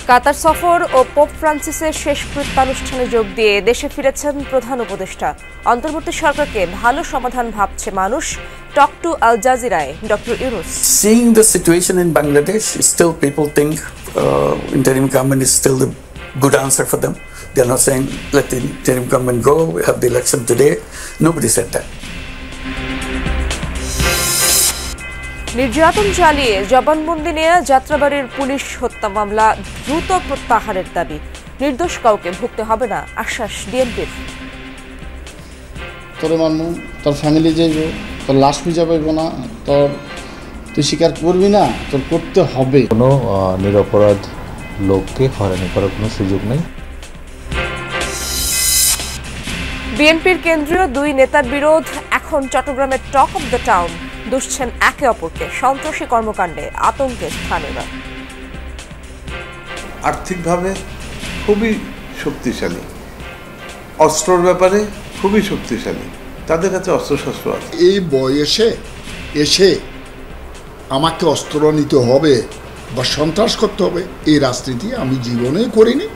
কাতার সফর ও পোপ ফ্রান্সিসের শেষকৃত্যানুষ্ঠানে যোগ দিয়ে দেশে ফিরেছেন প্রধান উপদেষ্টা। অন্তর্বর্তী সরকারকে ভালো সমাধান ভাবছে মানুষ। টক টু আল জাজিরায় doctor Yunus. Seeing the situation in Bangladesh, still people think interim government is still the good answer for them. They are not saying let the interim government go, we have the election today. Nobody said that. নির্যাতন চালিয়ে জবানবন্দি নিয়ে যাত্রাবাড়ির police হত্যা মামলা দ্রুত প্রত্যাহারের দাবি। নির্দোষ কাউকে ভুগতে হবে না, আশ্বাস বিএনপির। তোরে মানবো, তোর ফ্যামিলি যাইব, তোর লাশ খুঁজে পাইব না, তুই স্বীকার করবি না, তোর করতে হবে। কোনো নিরপরাধ লোককে হয়রানি করার কোনো সুযোগ নেই। বিএনপির কেন্দ্রীয় দুই নেতার বিরোধ এখন চট্টগ্রামের টক অব দ্য টাউন। দুষছেন একে অপরকে, সন্ত্রাসী কর্মকাণ্ডে আতঙ্কে স্থানীয়রা। আর্থিকভাবে খুবই শক্তিশালী, অস্ত্রর ব্যাপারে খুবই শক্তিশালী, তাদের কাছে অস্ত্রশস্ত্র আছে। এই বয়সে এসে আমাকে অস্ত্র নিতে হবে বা সন্ত্রাস করতে হবে, এই রাজনীতি আমি জীবনে করিনি।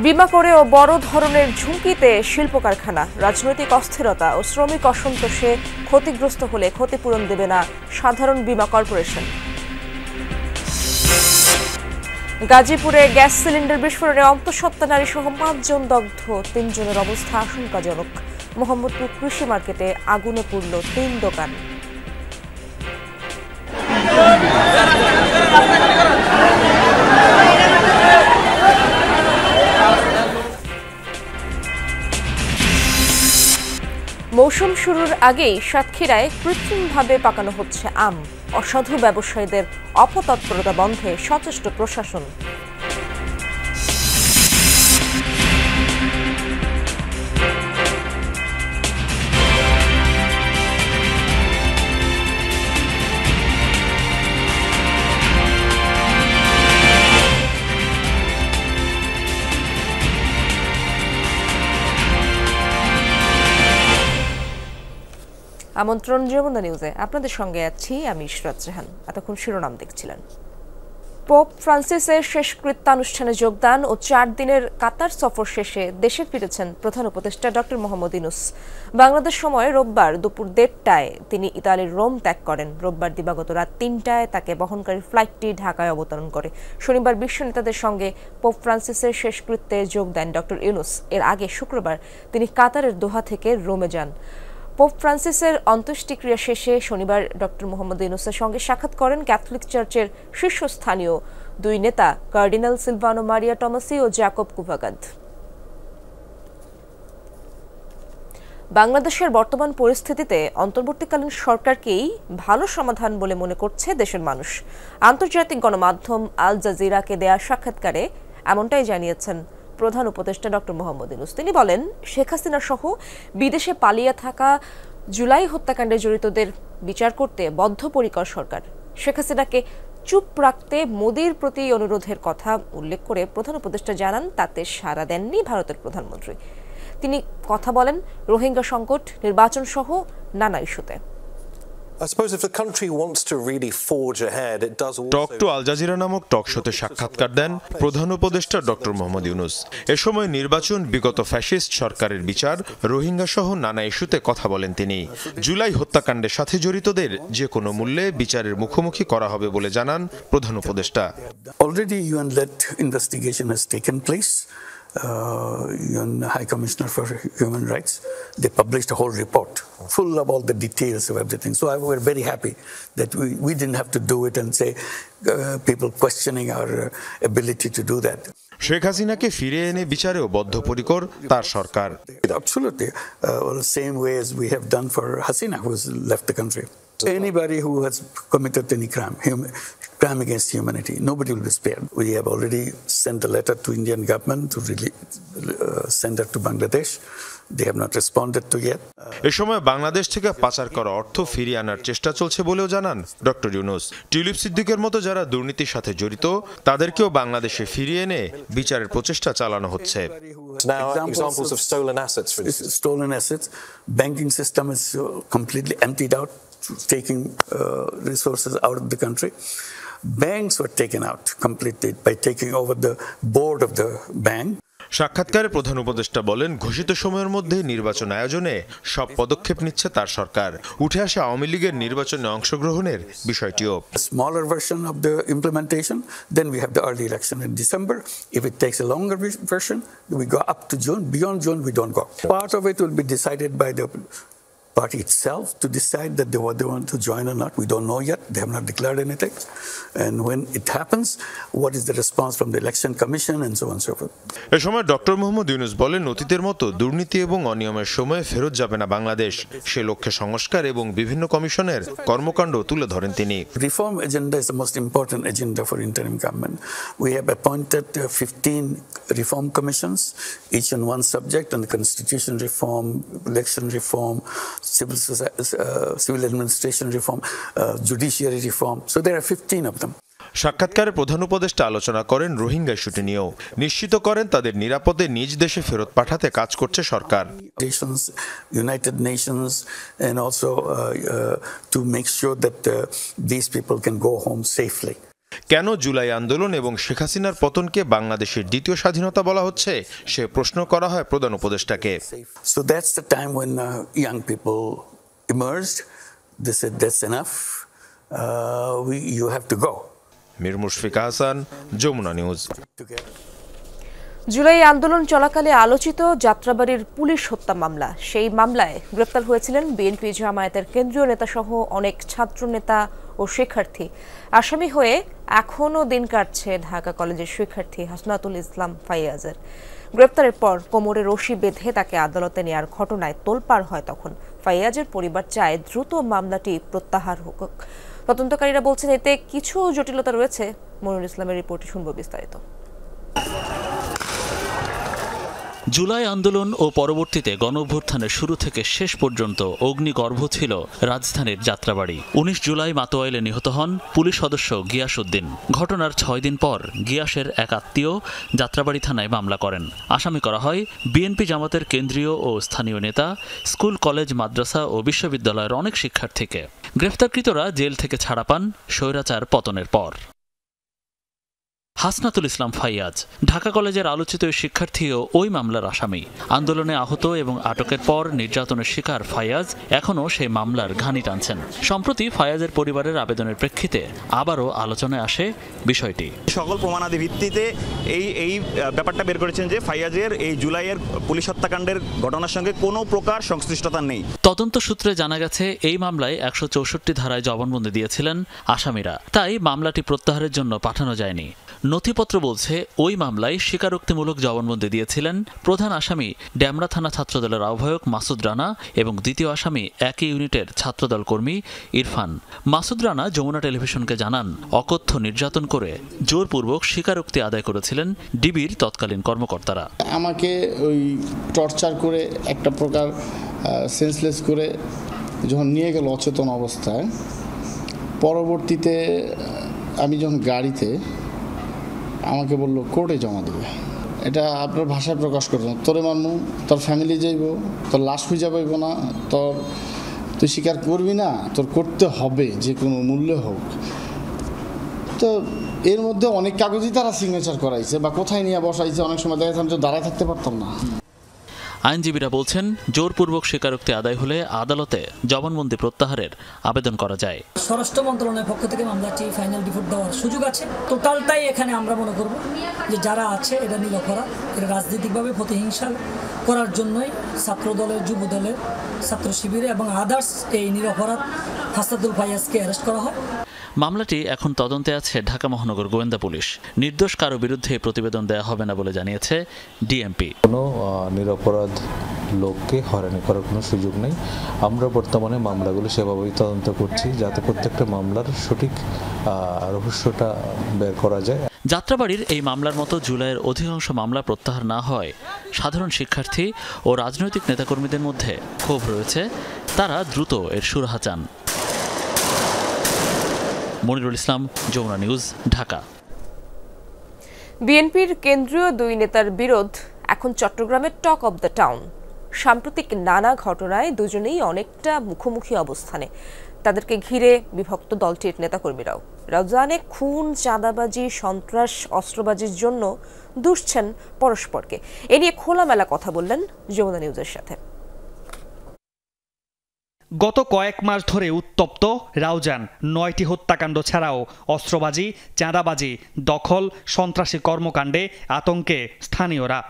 বিমা করেও বড় ধরনের ঝুঁকিতে শিল্প কারখানা। রাজনৈতিক অস্থিরতা ও শ্রমিক অসন্তোষে ক্ষতিগ্রস্ত হলে ক্ষতিপূরণ দেবে না সাধারণ বীমা কর্পোরেশন। গাজীপুরে গ্যাস সিলিন্ডার বিস্ফোরণে অন্তঃসত্ত্বা নারী সহ 5 জন দগ্ধ, 3 জনের অবস্থা আশঙ্কাজনক। মোহাম্মদপুর কৃষি মার্কেটে আগুনে পুড়ল 3 দোকান। মৌসুম শুরুর আগেই সাতক্ষীরায় কৃত্রিমভাবে পাকানো হচ্ছে আম। অসাধু ব্যবসায়ীদের অপতৎপরতা বন্ধে সচেষ্ট প্রশাসন। আমন্ত্রণ যমুনা নিউজে আপনাদের সঙ্গে আছি আমি ইশরাত জাহান। এতক্ষণ শিরোনাম দেখছিলেন। পোপ ফ্রান্সিসের শেষকৃত্যানুষ্ঠানে যোগদান ও 4 দিনের কাতার সফর শেষে দেশে ফিরেছেন প্রধান উপদেষ্টা ডক্টর মোহাম্মদ ইউনুস। বাংলাদেশ সময় রোববার দুপুর 1:30টায় তিনি ইতালির রোম ত্যাগ করেন। রোববার দিবাগত রাত 3টায় তাকে বহনকারী ফ্লাইটটি ঢাকায় অবতরণ করে। শনিবার বিশ্ব নেতাদের সঙ্গে পোপ ফ্রান্সিসের শেষকৃত্যে যোগ দেন ডক্টর ইউনুস। এর আগে শুক্রবার তিনি কাতারের দোহা থেকে রোমে যান। পোপ ফ্রান্সিসের অন্ত্যেষ্টিক্রিয়া শেষে শনিবার ডক্টর মোহাম্মদ ইউনুসের সঙ্গে সাক্ষাৎ করেন ক্যাথলিক চার্চের শীর্ষস্থানীয় 2 নেতা কার্ডিনাল সিলভানো মারিয়া টমাসি ও জ্যাকব কুভাগাদ। বাংলাদেশের বর্তমান পরিস্থিতিতে অন্তর্বর্তীকালীন সরকারকেই ভালো সমাধান বলে মনে করছে দেশের মানুষ। আন্তর্জাতিক গণমাধ্যম আল জাজিরাকে দেয়া সাক্ষাৎকারে এমনটাই জানিয়েছেন প্রধান উপদেষ্টা ডক্টর মোহাম্মদ ইউনুস। তিনি বলেন, শেখ হাসিনা সহ বিদেশে পালিয়ে থাকা জুলাই হত্যাকাণ্ডে জড়িতদের বিচার করতে বদ্ধপরিকর সরকার। শেখ হাসিনাকে চুপ রাখতে মোদির প্রতি অনুরোধের কথা উল্লেখ করে প্রধান উপদেষ্টা জানান তাতে সাড়া দেননি ভারতের প্রধানমন্ত্রী। তিনি কথা বলেন রোহিঙ্গা সংকট, নির্বাচন সহ নানা ইস্যুতে। টক টু আল জাজিরা নামক টক শোতে সাক্ষাৎকার দেন প্রধান উপদেষ্টা ডক্টর মোহাম্মদ ইউনুস। এ সময় নির্বাচন, বিগত ফ্যাসিস্ট সরকারের বিচার, রোহিঙ্গা সহ নানা ইস্যুতে কথা বলেন তিনি। জুলাই হত্যাকাণ্ডের সাথে জড়িতদের যে কোনো মূল্যে বিচারের মুখোমুখি করা হবে বলে জানান প্রধান উপদেষ্টা। Already UN-led investigation has taken place. UN High Commissioner for Human Rights, they published a whole report full of all the details of everything. So we're very happy that we didn't have to do it and say people questioning our ability to do that. Sheikh হাসিনাকে ফিরে এনে বিচারেও বদ্ধপরিকর তার সরকার। Absolutely, the same way as we have done for Hasina, who has left the country. Anybody who has committed any crime against humanity, nobody will be spared. We have already sent a letter to Indian government to really send it to Bangladesh. They have not responded to yet. এ সময় বাংলাদেশ থেকে পাচার করা অর্থ ফিরিয়ে আনার চেষ্টা চলছে বলেও জানান ডক্টর ইউনুস। টিউলিপ সিদ্দিকের মতো যারা দুর্নীতির সাথে জড়িত তাদেরকেও বাংলাদেশে ফিরিয়ে এনে বিচারের প্রচেষ্টা চালানো হচ্ছে। Examples of stolen assets, banking system is completely emptied out, taking resources out of the country. Banks were taken out completely by taking over the board of the bank. সাক্ষাৎকারে প্রধান উপদেষ্টা বলেন, ঘোষিত সময়ের মধ্যে নির্বাচন আয়োজনে সব পদক্ষেপ নিচ্ছে তার সরকার। উঠে আসা আওয়ামী লীগের নির্বাচনে অংশগ্রহণের বিষয়টিও। A smaller version of the implementation, then we have the early election in December. If it takes a longer version, we go up to June. Beyond June, we don't go. Part of it will be decided by the party itself to decide that they want to join or not. We don't know yet. They have not declared anything. And when it happens, what is the response from the Election Commission and so on and so forth. এ সময় doctor Mohammad Yunus বলেন, অতীতের মতো দুর্নীতি এবং অনিয়মের সময় ফেরত যাবে না বাংলাদেশ। সে লক্ষ্যে সংস্কার এবং বিভিন্ন কমিশনের কর্মকাণ্ড তুলে ধরেন তিনি। Reform agenda is the most important agenda for interim government. We have appointed 15 reform commissions, each on one subject, on the constitution reform, election reform, civil administration reform, judiciary reform. So there are 15 of them. সাক্ষাৎকারে প্রধান উপদেষ্টা আলোচনা করেন রোহিঙ্গা ইস্যুটি নিয়েও। নিশ্চিত করেন তাদের নিরাপদে নিজ দেশে ফেরত পাঠাতে কাজ করছে সরকার। United Nations and also to make sure that these people can go home safely. কেন জুলাই আন্দোলন এবং শেখ হাসিনার পতনকে বাংলাদেশের দ্বিতীয় স্বাধীনতা বলা হচ্ছে, সে প্রশ্ন করা হয় প্রধান উপদেষ্টাকে। So that's the time when young people emerged. They said that's enough. You have to go. Mir Mushfiq Hasan, Jamuna news. July আন্দোলন চলাকালে আলোচিত যাত্রাবাড়ির পুলিশ হত্যা মামলা, সেই মামলায় গ্রেপ্তার হয়েছিলেন বিএনপি জামায়াতের কেন্দ্রীয় নেতাসহ অনেক ছাত্রনেতা ও শিক্ষার্থী। আসামি হয়ে এখনও দিন কাটছে ঢাকা কলেজের শিক্ষার্থী হাসনাতুল ইসলাম ফাইয়াজের। গ্রেপ্তারের পর কোমরে রশি বেঁধে তাকে আদালতে নেওয়ার ঘটনায় তোলপাড় হয়। তখন ফাইয়াজের পরিবার চায় দ্রুত মামলাটি প্রত্যাহার হোক। তদন্তকারীরা বলছেন এতে কিছু জটিলতা রয়েছে। মনিরুল ইসলামের রিপোর্টে শুনব বিস্তারিত। জুলাই আন্দোলন ও পরবর্তীতে গণঅভ্যুত্থানের শুরু থেকে শেষ পর্যন্ত অগ্নিগর্ভ ছিল রাজধানীর যাত্রাবাড়ি। 19 জুলাই মাতোয়াইলে নিহত হন পুলিশ সদস্য গিয়াস উদ্দিন। ঘটনার 6 দিন পর গিয়াসের এক আত্মীয় যাত্রাবাড়ি থানায় মামলা করেন। আসামি করা হয় বিএনপি জামাতের কেন্দ্রীয় ও স্থানীয় নেতা, স্কুল, কলেজ, মাদ্রাসা ও বিশ্ববিদ্যালয়ের অনেক শিক্ষার্থীকে। গ্রেফতারকৃতরা জেল থেকে ছাড়া পান স্বৈরাচার পতনের পর। হাসনাতুল ইসলাম ফাইয়াজ ঢাকা কলেজের আলোচিত শিক্ষার্থীও ওই মামলার আসামি। আন্দোলনে আহত এবং আটকের পর নির্যাতনের শিকার ফাইয়াজ এখনও সেই মামলার ঘানি টানছেন। সম্প্রতি ফাইয়াজের পরিবারের আবেদনের প্রেক্ষিতে আবারও আলোচনায় আসে বিষয়টি। সকল প্রমাণাদি ভিত্তিতে এই ব্যাপারটা বের করেছেন যে ফাইয়াজের এই জুলাইয়ের পুলিশ হত্যাকাণ্ডের ঘটনার সঙ্গে কোনো প্রকার সংশ্লিষ্টতা নেই। তদন্ত সূত্রে জানা গেছে এই মামলায় 164 ধারায় জবানবন্দি দিয়েছিলেন আসামিরা, তাই মামলাটি প্রত্যাহারের জন্য পাঠানো যায়নি। নথিপত্র বলছে ওই মামলায় স্বীকারোক্তিমূলক জবানবন্দি দিয়েছিলেন প্রধান আসামি ডেমরা থানা ছাত্রদলের আহ্বায়ক মাসুদ রানা এবং দ্বিতীয় আসামি একই ইউনিটের ছাত্রদল কর্মী ইরফান। মাসুদ রানা যমুনা টেলিভিশনকে জানান, অকথ্য নির্যাতন করে জোরপূর্বক স্বীকারোক্তি আদায় করেছিলেন ডিবির তৎকালীন কর্মকর্তারা। আমাকে ওই টর্চার করে একটা প্রকার সেন্সলেস করে যখন নিয়ে গেল অচেতন অবস্থায়, পরবর্তীতে আমি যখন গাড়িতে আমাকে বললো কোর্টে জমা দেবে। এটা আপনার ভাষায় প্রকাশ করবেন, তোরে মানবো, তোর ফ্যামিলি যাইব, তোর লাশ খুঁজে পাইব না, তুই স্বীকার করবি না, তোর করতে হবে যে কোনো মূল্যে হোক। তো এর মধ্যে অনেক কাগজই তারা সিগনেচার করাইছে বা কোথায় নিয়ে বসাইছে, অনেক সময় দেখা যাচ্ছে দাঁড়ায় থাকতে পারতাম না। আইনজীবীরা বলছেন, জোরপূর্বক স্বীকারোক্তি আদায় হলে আদালতে জবানবন্দি প্রত্যাহারের আবেদন করা যায়। স্বরাষ্ট্র মন্ত্রণালয়ের পক্ষ থেকে মামলাটি ফাইনাল রিপোর্ট দেওয়ার সুযোগ আছে। টোটালটাই এখানে আমরা মনে করব যে যারা আছে এটা নিরপরাধ, এটা রাজনৈতিকভাবে প্রতিহিংসা করার জন্যই ছাত্র দলের, যুব দলের, ছাত্র শিবিরে এবং আদার্স এই নিরপরাধ হাসনাতুল ফাইয়াজকে অ্যারেস্ট করা হয়। মামলাটি এখন তদন্তে আছে ঢাকা মহানগর গোয়েন্দা পুলিশ। নির্দোষ কারো বিরুদ্ধে প্রতিবেদন দেওয়া হবে না বলে জানিয়েছে ডিএমপি। কোনো নিরপরাধ লোককে হয়রানি করার কোনো সুযোগ নেই। আমরা বর্তমানে মামলাগুলো সেভাবেই তদন্ত করছি যাতে প্রত্যেকটা মামলার সঠিক রহস্যটা বের করা যায়। যাত্রাবাড়ির এই মামলার মতো জুলাইয়ের অধিকাংশ মামলা প্রত্যাহার না হয় সাধারণ শিক্ষার্থী ও রাজনৈতিক নেতাকর্মীদের মধ্যে ক্ষোভ রয়েছে। তারা দ্রুত এর সুরাহা চান। মনিরুল ইসলাম, যমুনা নিউজ, ঢাকা। বিএনপির কেন্দ্রীয় দুই নেতার বিরোধ এখন চট্টগ্রামের টক অব দ্য টাউন। সাম্প্রতিক নানা ঘটনায় দুজনেই অনেকটা মুখোমুখি অবস্থানে। তাদেরকে ঘিরে বিভক্ত দলটির নেতাকর্মীরাও। রাউজানে খুন, চাঁদাবাজি, সন্ত্রাস, অস্ত্রবাজির জন্য দুষছেন পরস্পরকে। এ নিয়ে খোলামেলা কথা বললেন যমুনা নিউজের সাথে। গত কয়েক মাস ধরে উত্তপ্ত রাউজান। 9টি হত্যাকাণ্ড ছাড়াও অস্ত্রবাজি, চাঁদাবাজি, দখল, সন্ত্রাসী কর্মকাণ্ডে আতঙ্কে স্থানীয়রা।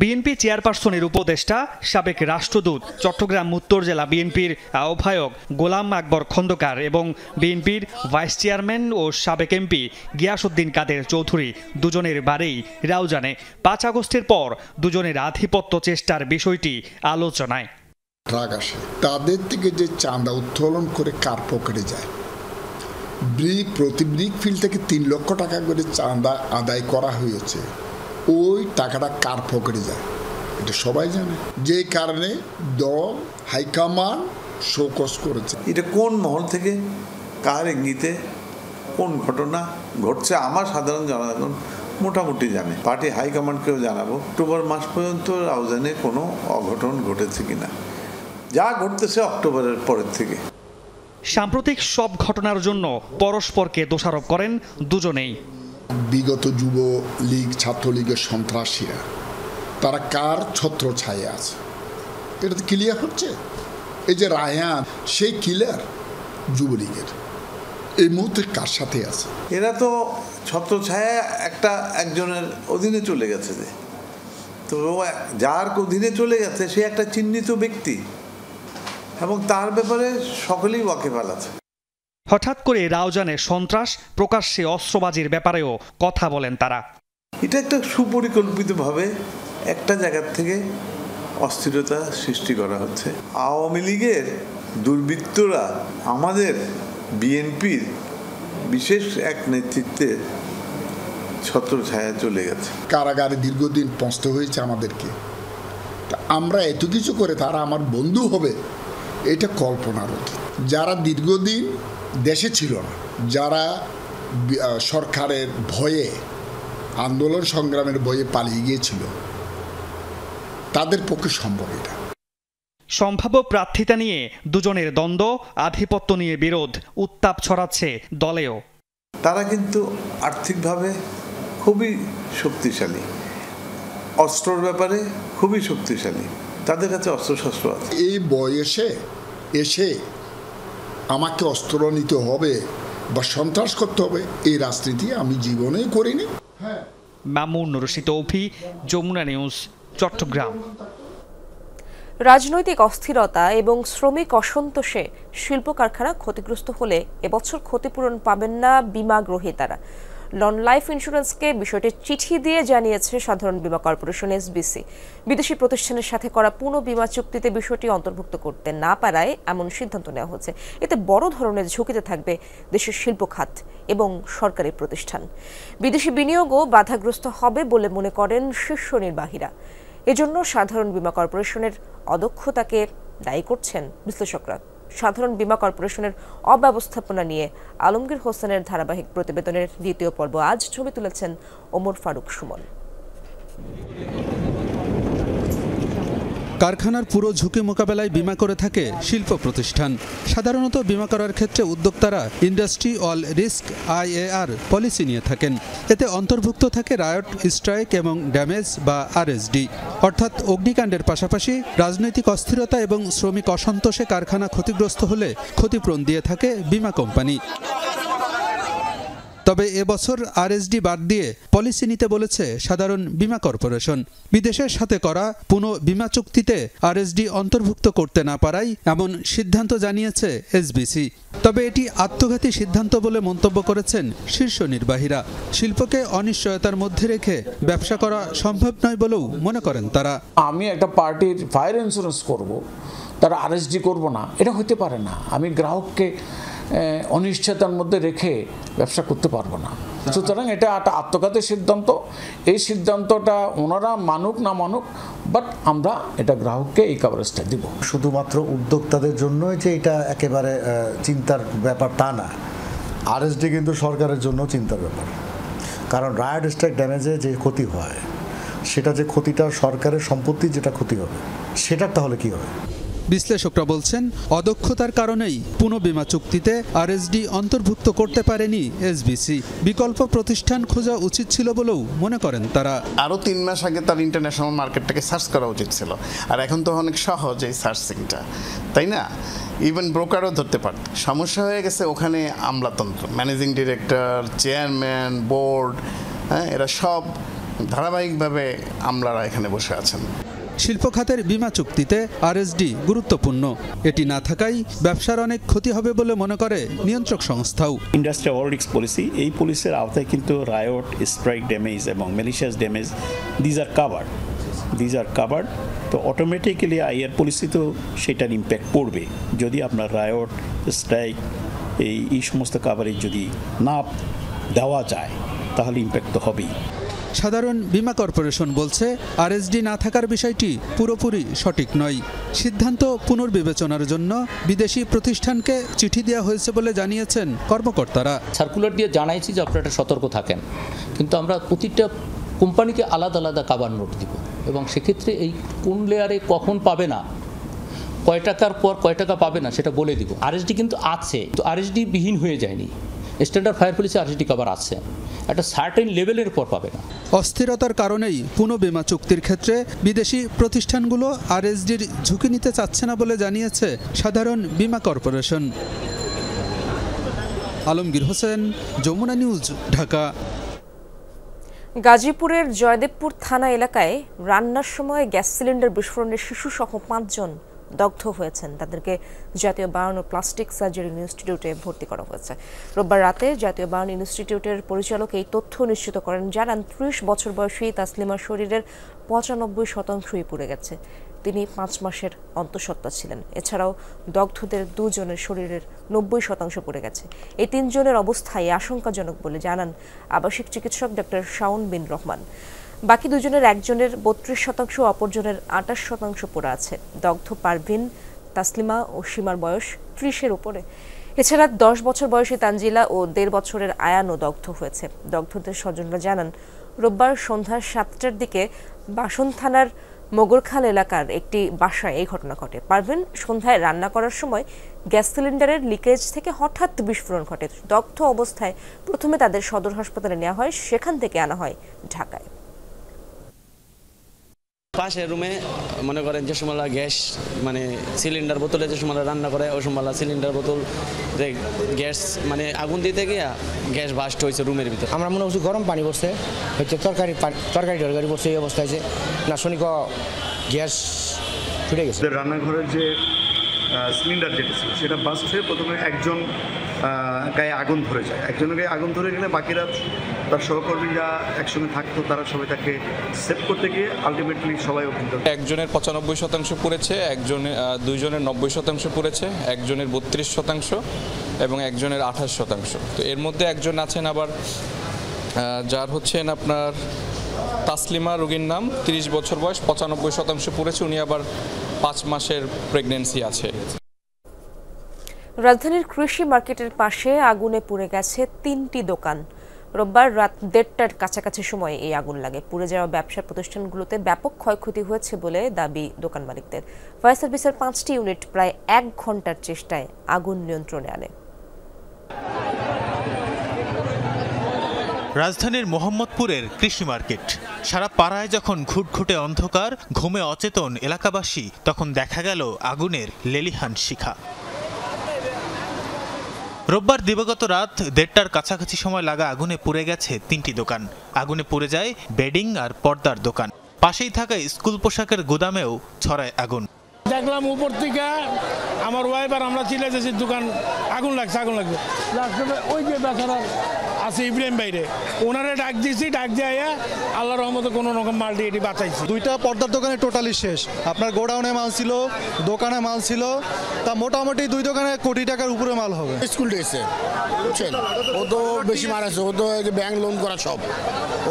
বিএনপি চেয়ারপারসনের উপদেষ্টা, সাবেক রাষ্ট্রদূত, চট্টগ্রাম উত্তর জেলা বিএনপির আহ্বায়ক গোলাম আকবর খন্দকার এবং বিএনপির ভাইস চেয়ারম্যান ও সাবেক এমপি গিয়াসউদ্দিন কাদের চৌধুরী দুজনের বাড়িই রাউজানে 5 আগস্টের পর দুজনের আধিপত্য চেষ্টার বিষয়টি আলোচনায়। ট্রাক আসে, তাদের থেকে যে চাঁদা উত্তোলন করে কার পকেটে যায়, প্রতি ব্রিক ফিল্ড থেকে 3 লক্ষ টাকা করে চাঁদা আদায় করা হয়েছে, ওই টাকাটা কার পকেটে যায় এটা সবাই জানে। যে কারণে দল হাইকমান্ড শোকজ করেছে। এটা কোন মহল থেকে কার ইঙ্গিতে কোন ঘটনা ঘটছে আমার সাধারণ জনগণ মোটামুটি জানে। পার্টি হাইকমান্ডকেও জানাবো অক্টোবর মাস পর্যন্ত রাউজানে কোনো অঘটন ঘটেছে কিনা। যা ঘটতেছে অক্টোবরের পরের থেকে। সাম্প্রতিক সব ঘটনার জন্য পরস্পরকে দোষারোপ করেন দুজনেই। বিগত যুবলীগ, ছাত্রলীগের সন্ত্রাসীরা তারা কার ছত্র ছায়ে আছে এটা তো ক্লিয়ার হচ্ছে। এই যে রায়হান, সেই কিলার যুবলীগের এই মুহূর্তে কার সাথে আছে? এরা তো ছত্র ছায়া একজনের অধীনে চলে গেছে। যে তো যার অধীনে চলে গেছে সে একটা চিহ্নিত ব্যক্তি এবং তার ব্যাপারে সকলেই ওয়াকিবহাল আছে। হঠাৎ করে রাউজানে সন্ত্রাস, প্রকাশ্যে অস্ত্রবাজির ব্যাপারেও কথা বলেন তারা। এটা একটা সুপরিকল্পিতভাবে একটা জায়গার থেকে অস্থিরতা সৃষ্টি করা হচ্ছে। আওয়ামী লীগের দুর্বৃত্তরা আমাদের বিএনপির বিশেষ এক নেতৃত্বে ছত্রছায়া চলে গেছে। কারাগারে দীর্ঘদিন পৌঁছতে হয়েছে আমাদেরকে। আমরা এত কিছু করে তারা আমার বন্ধু হবে এটা কল্পনার অতীত। যারা দীর্ঘদিন দেশে ছিল না, যারা সরকারের ভয়ে, আন্দোলন সংগ্রামের ভয়ে পালিয়ে গিয়েছিল, তাদের পক্ষে সম্ভব এটা। সম্ভাব্য প্রার্থিতা নিয়ে দুজনের দ্বন্দ্ব, আধিপত্য নিয়ে বিরোধ, উত্তাপ ছড়াচ্ছে দলেও। তারা কিন্তু আর্থিকভাবে খুবই শক্তিশালী, অস্ত্রর ব্যাপারে খুবই শক্তিশালী, তাদের কাছে অস্ত্রশস্ত্র আছে। এই বয়সে এসে আমাকে অস্ত্র নিতে হবে বা সন্ত্রাস করতে হবে এই রাজনীতি আমি জীবনে করিনি। মামুন রশিদ তৌফি, যমুনা নিউজ, চট্টগ্রাম। রাজনৈতিক অস্থিরতা এবং শ্রমিক অসন্তোষে শিল্প কারখানা ক্ষতিগ্রস্ত হলে এবছর ক্ষতিপূরণ পাবেন না বীমা গ্রহীতারা। নন লাইফ ইন্স্যুরেন্সকে বিষয়টি চিঠি দিয়ে জানিয়েছে সাধারণ বীমা কর্পোরেশন এসবিসি। বিদেশি প্রতিষ্ঠানের সাথে করা পুনঃ বীমা চুক্তিতে বিষয়টি অন্তর্ভুক্ত করতে না পারায় এমন সিদ্ধান্ত নেওয়া হচ্ছে। এতে বড় ধরনের ঝুঁকিতে থাকবে দেশের শিল্প খাত এবং সরকারি প্রতিষ্ঠান। বিদেশি বিনিয়োগও বাধাগ্রস্ত হবে বলে মনে করেন শীর্ষ নির্বাহীরা। এজন্য সাধারণ বীমা কর্পোরেশনের অদক্ষতাকে দায়ী করছেন বিশ্লেষকরা। সাধারণ বীমা কর্পোরেশনের অব্যবস্থাপনা নিয়ে আলমগীর হোসেনের ধারাবাহিক প্রতিবেদনের দ্বিতীয় পর্ব আজ ছবি তুলেছেন ওমর ফারুক সুমন। কারখানার পুরো ঝুঁকি মোকাবেলায় বীমা করে থাকে শিল্প প্রতিষ্ঠান। সাধারণত বীমা করার ক্ষেত্রে উদ্যোক্তারা industry all risk IAR policy নিয়ে থাকেন। এতে অন্তর্ভুক্ত থাকে রায়ট, স্ট্রাইক এবং ড্যামেজ বা RSD, অর্থাৎ অগ্নিকাণ্ডের পাশাপাশি রাজনৈতিক অস্থিরতা এবং শ্রমিক অসন্তোষে কারখানা ক্ষতিগ্রস্ত হলে ক্ষতিপূরণ দিয়ে থাকে বীমা কোম্পানি। তবে এবছর RSD বাদ দিয়ে পলিসি নিতে বলেছে সাধারণ বীমা কর্পোরেশন। বিদেশের সাথে করা পুনঃ বীমা চুক্তিতে RSD অন্তর্ভুক্ত করতে না পারায় এমন সিদ্ধান্ত জানিয়েছে এসবিসি। তবে এটি আত্মঘাতী সিদ্ধান্ত বলে মন্তব্য করেছেন শীর্ষ নির্বাহীরা। শিল্পকে অনিশ্চয়তার মধ্যে রেখে ব্যবসা করা সম্ভব নয় বলেও মনে করেন তারা। আমি একটা পার্টির ফায়ার ইন্স্যুরেন্স করব, তারা RSD করব না, এটা হতে পারে না। আমি গ্রাহককে অনিশ্চয়তার মধ্যে রেখে ব্যবসা করতে পারবো না। সুতরাং এটা একটা আত্মঘাতী সিদ্ধান্ত। এই সিদ্ধান্তটা ওনারা মানুক না মানুক, বাট আমরা এটা গ্রাহককে এই কভারেজটা দিব। শুধুমাত্র উদ্যোক্তাদের জন্যই যে এটা একেবারে চিন্তার ব্যাপার তা না, RSD কিন্তু সরকারের জন্য চিন্তার ব্যাপার। কারণ রায়ট, স্ট্রাইক, ড্যামেজে যে ক্ষতি হয় সেটা যে ক্ষতিটা সরকারের সম্পত্তি যেটা ক্ষতি হবে সেটার তাহলে কি হবে। বিশ্লেষকরা বলছেন, অদক্ষতার কারণেই পুনঃবিমা চুক্তিতে আরএসডি অন্তর্ভুক্ত করতে পারেনি এসবিসি। বিকল্প প্রতিষ্ঠান খোঁজা উচিত ছিল বলেও মনে করেন তারা। আরও 3 মাস আগে তার ইন্টারন্যাশনাল মার্কেটটাকে সার্চ করা উচিত ছিল, আর এখন তো অনেক সহজ এই সার্চিংটা, তাই না? ইভেন ব্রোকারও ধরতে পারত। সমস্যা হয়ে গেছে ওখানে আমলাতন্ত্র, ম্যানেজিং ডিরেক্টর, চেয়ারম্যান, বোর্ড, হ্যাঁ, এরা সব ধারাবাহিকভাবে আমলারা এখানে বসে আছেন। শিল্প খাতের বিমা চুক্তিতে আরএসডি গুরুত্বপূর্ণ। এটি না থাকায় ব্যবসার অনেক ক্ষতি হবে বলে মনে করে নিয়ন্ত্রক সংস্থাও। ইন্ডাস্ট্রিয়াল অল রিস্ক পলিসি, এই পলিসির আওতায় কিন্তু রায়ট, স্ট্রাইক ড্যামেজ এবং malicious damage these are covered. তো অটোমেটিক্যালি আইআর পলিসি তো সেটার ইম্প্যাক্ট পড়বে যদি আপনার রায়ট, স্ট্রাইক এই সমস্ত কাভারেজ যদি না দেওয়া যায়, তাহলে ইম্প্যাক্ট তো হবেই। সাধারণ বীমা কর্পোরেশন বলছে, আরএসডি না থাকার বিষয়টি পুরোপুরি সঠিক নয়। সিদ্ধান্ত পুনর্বিবেচনার জন্য বিদেশি প্রতিষ্ঠানকে চিঠি দেওয়া হয়েছে বলে জানিয়েছেন কর্মকর্তারা। সার্কুলার দিয়ে জানাইছি যে আপনারা সতর্ক থাকেন, কিন্তু আমরা প্রতিটা কোম্পানিকে আলাদা আলাদা কাভার নোট দিব, এবং সেক্ষেত্রে এই কোন লেয়ারে কখন পাবে না, কয় টাকার পর কয় টাকা পাবে না সেটা বলে দিব। আরএসডি কিন্তু আছে, তো আরএসডি বিহীন হয়ে যায়নি। Standard fire policy RSD cover আছে, একটা সার্টেন লেভেলের পর পাবে না। অস্থিরতার কারণেই পুনঃবিমা চুক্তির ক্ষেত্রে বিদেশি প্রতিষ্ঠানগুলো আরএসডির ঝুঁকি নিতে চাচ্ছে না বলে জানিয়েছে সাধারণ বীমা কর্পোরেশন। আলমগীর হোসেন, যমুনা নিউজ, ঢাকা। গাজীপুরের জয়দেবপুর থানা এলাকায় রান্নার সময় গ্যাস সিলিন্ডার বিস্ফোরণে শিশুসহ 5 জন দগ্ধ হয়েছেন। তাদেরকে জাতীয় বার্ন ও প্লাস্টিক সার্জারি ইনস্টিটিউটে ভর্তি করা হয়েছে। রোববার রাতে জাতীয় বার্ন ইনস্টিটিউটের পরিচালক এই তথ্য নিশ্চিত করেন। জানান, 30 বছর বয়সী তাসলিমার শরীরের 95% পুড়ে গেছে। তিনি 5 মাসের অন্তঃসত্ত্বা ছিলেন। এছাড়াও দগ্ধদের 2 জনের শরীরের 90% পুড়ে গেছে। এই 3 জনের অবস্থায় আশঙ্কাজনক বলে জানান আবাসিক চিকিৎসক ডক্টর শাওন বিন রহমান। বাকি 2 জনের একজনের 32%, অপরজনের 28% পোড়া আছে। দগ্ধ পারভিন, তাসলিমা ও সীমার বয়স 30-এর উপরে। এছাড়া 10 বছর বয়সী তানজিলা ও 1.5 বছরের আয়ানও দগ্ধ হয়েছে। দগ্ধদের স্বজনরা জানান, রোববার সন্ধ্যা 7টার দিকে বাসন থানার মোগরখাল এলাকার একটি বাসায় এই ঘটনা ঘটে। পারভিন সন্ধ্যায় রান্না করার সময় গ্যাস সিলিন্ডারের লিকেজ থেকে হঠাৎ বিস্ফোরণ ঘটে। দগ্ধ অবস্থায় প্রথমে তাদের সদর হাসপাতালে নেওয়া হয়, সেখান থেকে আনা হয় ঢাকায়। পাশের রুমে মনে করেন যে সময় গ্যাস মানে সিলিন্ডার বোতলে যে সময় রান্না করে ওই সময় সিলিন্ডার বোতল যে গ্যাস মানে আগুন দিতে গিয়া গ্যাস বাস্ট হয়েছে রুমের ভিতরে। আমরা মনে করছি গরম পানি পড়ছে, হচ্ছে তরকারি পড়ছে, এই অবস্থা হয়েছে না শুনি গ্যাস ফুটে গেছে। রান্নাঘরের যে সিলিন্ডার যেটা ছিল সেটা বাস্ট হয়ে প্রথমে একজন গায়ে আগুন ধরে যায়। একজনের গায়ে আগুন ধরে গেলে বাকিরা তার সহকর্মীরা একসঙ্গে থাকতো, তারা সবাই তাকে সেভ করতে গিয়ে আলটিমেটলি সবাই অভিযুক্ত। একজনের 95% পুড়েছে, দুইজনের 90% পুড়েছে, একজনের 32% এবং একজনের 28%। তো এর মধ্যে একজন আছেন আবার যার হচ্ছেন আপনার তাসলিমা রোগীর নাম, 30 বছর বয়স, 95% পুড়েছে। উনি আবার 5 মাসের প্রেগন্যান্সি আছে। রাজধানীর কৃষি মার্কেটের পাশে আগুনে পুড়ে গেছে 3টি দোকান। রোববার রাত 1:30টার কাছাকাছি সময়ে এই আগুন লাগে। পুড়ে যাওয়া ব্যবসা প্রতিষ্ঠানগুলোতে ব্যাপক ক্ষয়ক্ষতি হয়েছে বলে দাবি দোকান মালিকদের। ফায়ার সার্ভিসের 5টি ইউনিট প্রায় 1 ঘন্টার চেষ্টায় আগুন নিয়ন্ত্রণে আনে। রাজধানীর মোহাম্মদপুরের কৃষি মার্কেট। সারা পাড়ায় যখন ঘুটঘুটে অন্ধকার, ঘুমে অচেতন এলাকাবাসী, তখন দেখা গেল আগুনের লেলিহান শিখা। রোববার দিবাগত রাত 1:30টার কাছাকাছি সময় লাগা আগুনে পুড়ে গেছে 3টি দোকান। আগুনে পুড়ে যায় বেডিং আর পর্দার দোকান। পাশেই থাকা স্কুল পোশাকের গুদামেও ছড়ায় আগুন। দেখলাম উপর থেকে আমার ওয়াইফ আর আমরা চিল্লাই যাচ্ছি দোকান আগুন লাগছে। ওই যে বেচারা আছে ইব্রাহিম বাইরে, ওনারে ডাক দিয়েছি, ডাক দিয়ে আল্লাহর রহমতে কোনো রকম মাল দিয়ে এটি বাঁচাইছি। 2টা পর্দার দোকানে টোটালি শেষ। আপনার গোডাউনে মাল ছিল, দোকানে মাল ছিল, তা মোটামুটি 2 দোকানে কোটি টাকার উপরে মাল হবে। স্কুল ড্রেসে বুঝছেন, ও তো বেশি মারাছে, ও তো ব্যাংক লোন করা সব,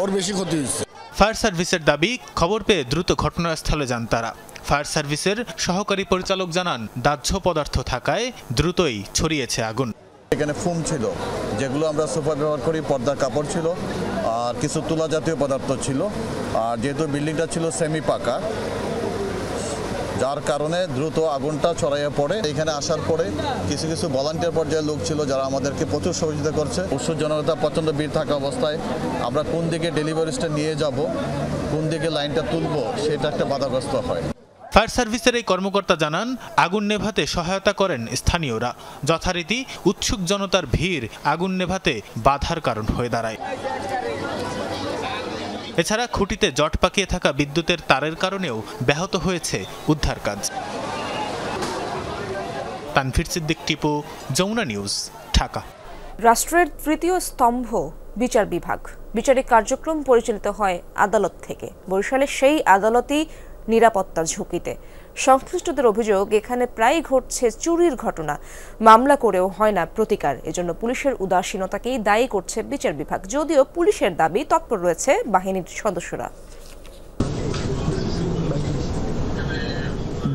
ওর বেশি ক্ষতি হয়েছে। ফায়ার সার্ভিসের দাবি, খবর পেয়ে দ্রুত ঘটনাস্থলে যান তারা। ফায়ার সার্ভিসের সহকারী পরিচালক জানান, দাহ্য পদার্থ থাকায় দ্রুতই ছড়িয়েছে আগুন। এখানে ফোম ছিল, যেগুলো আমরা সোফা ব্যবহার করি, পর্দার কাপড় ছিল, আর কিছু তুলা জাতীয় পদার্থ ছিল। আর যেহেতু বিল্ডিংটা ছিল সেমি পাকা, যার কারণে দ্রুত আগুনটা ছড়াইয়ে পড়ে। এখানে আসার পরে কিছু কিছু ভলান্টিয়ার পর্যায়ের লোক ছিল যারা আমাদেরকে প্রচুর সহযোগিতা করছে। উৎসুক জনতা প্রচণ্ড ভিড় থাকা অবস্থায় আমরা কোন দিকে ডেলিভারিসটা নিয়ে যাব, কোন দিকে লাইনটা তুলব, সেটা একটা বাধাগ্রস্ত হয়। ফায়ার সার্ভিসের এই কর্মকর্তা জানান, আগুন নেভাতে সহায়তা করেন স্থানীয়রা। যথারীতি উৎসুক জনতার ভিড় আগুন নেভাতে বাধার কারণ হয়ে দাঁড়ায়। এছাড়া খুঁটিতে জট পাকিয়ে থাকা বিদ্যুতের তারের কারণেও ব্যাহত হয়েছে উদ্ধার কাজ। তানভীর সিদ্দিক টিপু, যমুনা নিউজ, ঢাকা। রাষ্ট্রের তৃতীয় স্তম্ভ বিচার বিভাগ। বিচারিক কার্যক্রম পরিচালিত হয় আদালত থেকে। বরিশালের সেই আদালতই নিরাপত্তা ঝুঁকিতে। সংশ্লিষ্টদের অভিযোগ, এখানে প্রায় ঘটছে চুরির ঘটনা, মামলা করেও হয় না প্রতিকার। এজন্য পুলিশের উদাসীনতাকেই দায়ী করছে বিচার বিভাগ, যদিও পুলিশের দাবি তৎপর রয়েছে বাহিনীর সদস্যরা।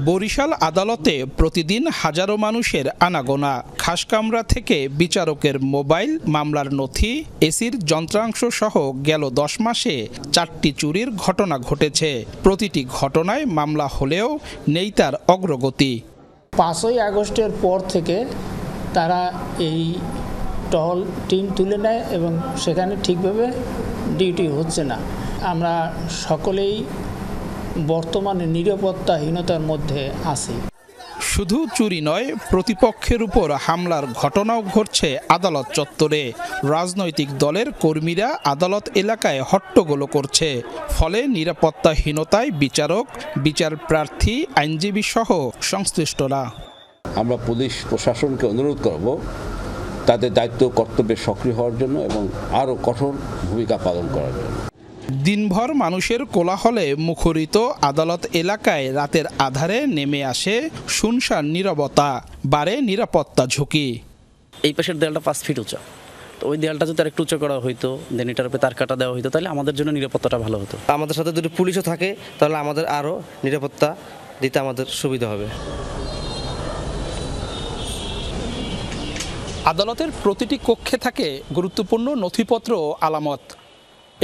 বরিশাল আদালতে প্রতিদিন হাজারো মানুষের আনাগোনা। খাসকামরা থেকে বিচারকের মোবাইল, মামলার নথি, এসির যন্ত্রাংশ সহ গেল 10 মাসে 4টি চুরির ঘটনা ঘটেছে। প্রতিটি ঘটনায় মামলা হলেও নেই তার অগ্রগতি। 5ই আগস্টের পর থেকে তারা এই টহল টিম তুলে নেয় এবং সেখানে ঠিকভাবে ডিউটি হচ্ছে না। আমরা সকলেই বর্তমানে নিরাপত্তাহীনতার মধ্যে আছি। শুধু চুরি নয়, প্রতিপক্ষের উপর হামলার ঘটনাও ঘটছে আদালত চত্বরে। রাজনৈতিক দলের কর্মীরা আদালত এলাকায় হট্টগোল করছে। ফলে নিরাপত্তাহীনতায় বিচারক, বিচার প্রার্থী, আইনজীবী সহ সংশ্লিষ্টরা। আমরা পুলিশ প্রশাসনকে অনুরোধ করব তাদের দায়িত্ব কর্তব্যে সক্রিয় হওয়ার জন্য এবং আরও কঠোর ভূমিকা পালন করার জন্য। দিনভর মানুষের কোলাহলে মুখরিত আদালত এলাকায় রাতের আধারে নেমে আসে শুনশান নীরবতা, বাড়ে নিরাপত্তা ঝুঁকি। এই পাশের দেয়ালটা 5 ফিট উঁচা, তো ওই দেয়ালটা যদি আর একটু উঁচু করা হইতো, দেন এটার উপরে তার কাটা দেওয়া হইতো, তাহলে আমাদের জন্য নিরাপত্তাটা ভালো হতো। আমাদের সাথে যদি পুলিশও থাকে তাহলে আমাদের আরও নিরাপত্তা দিতে আমাদের সুবিধা হবে। আদালতের প্রতিটি কক্ষে থাকে গুরুত্বপূর্ণ নথিপত্র ও আলামত।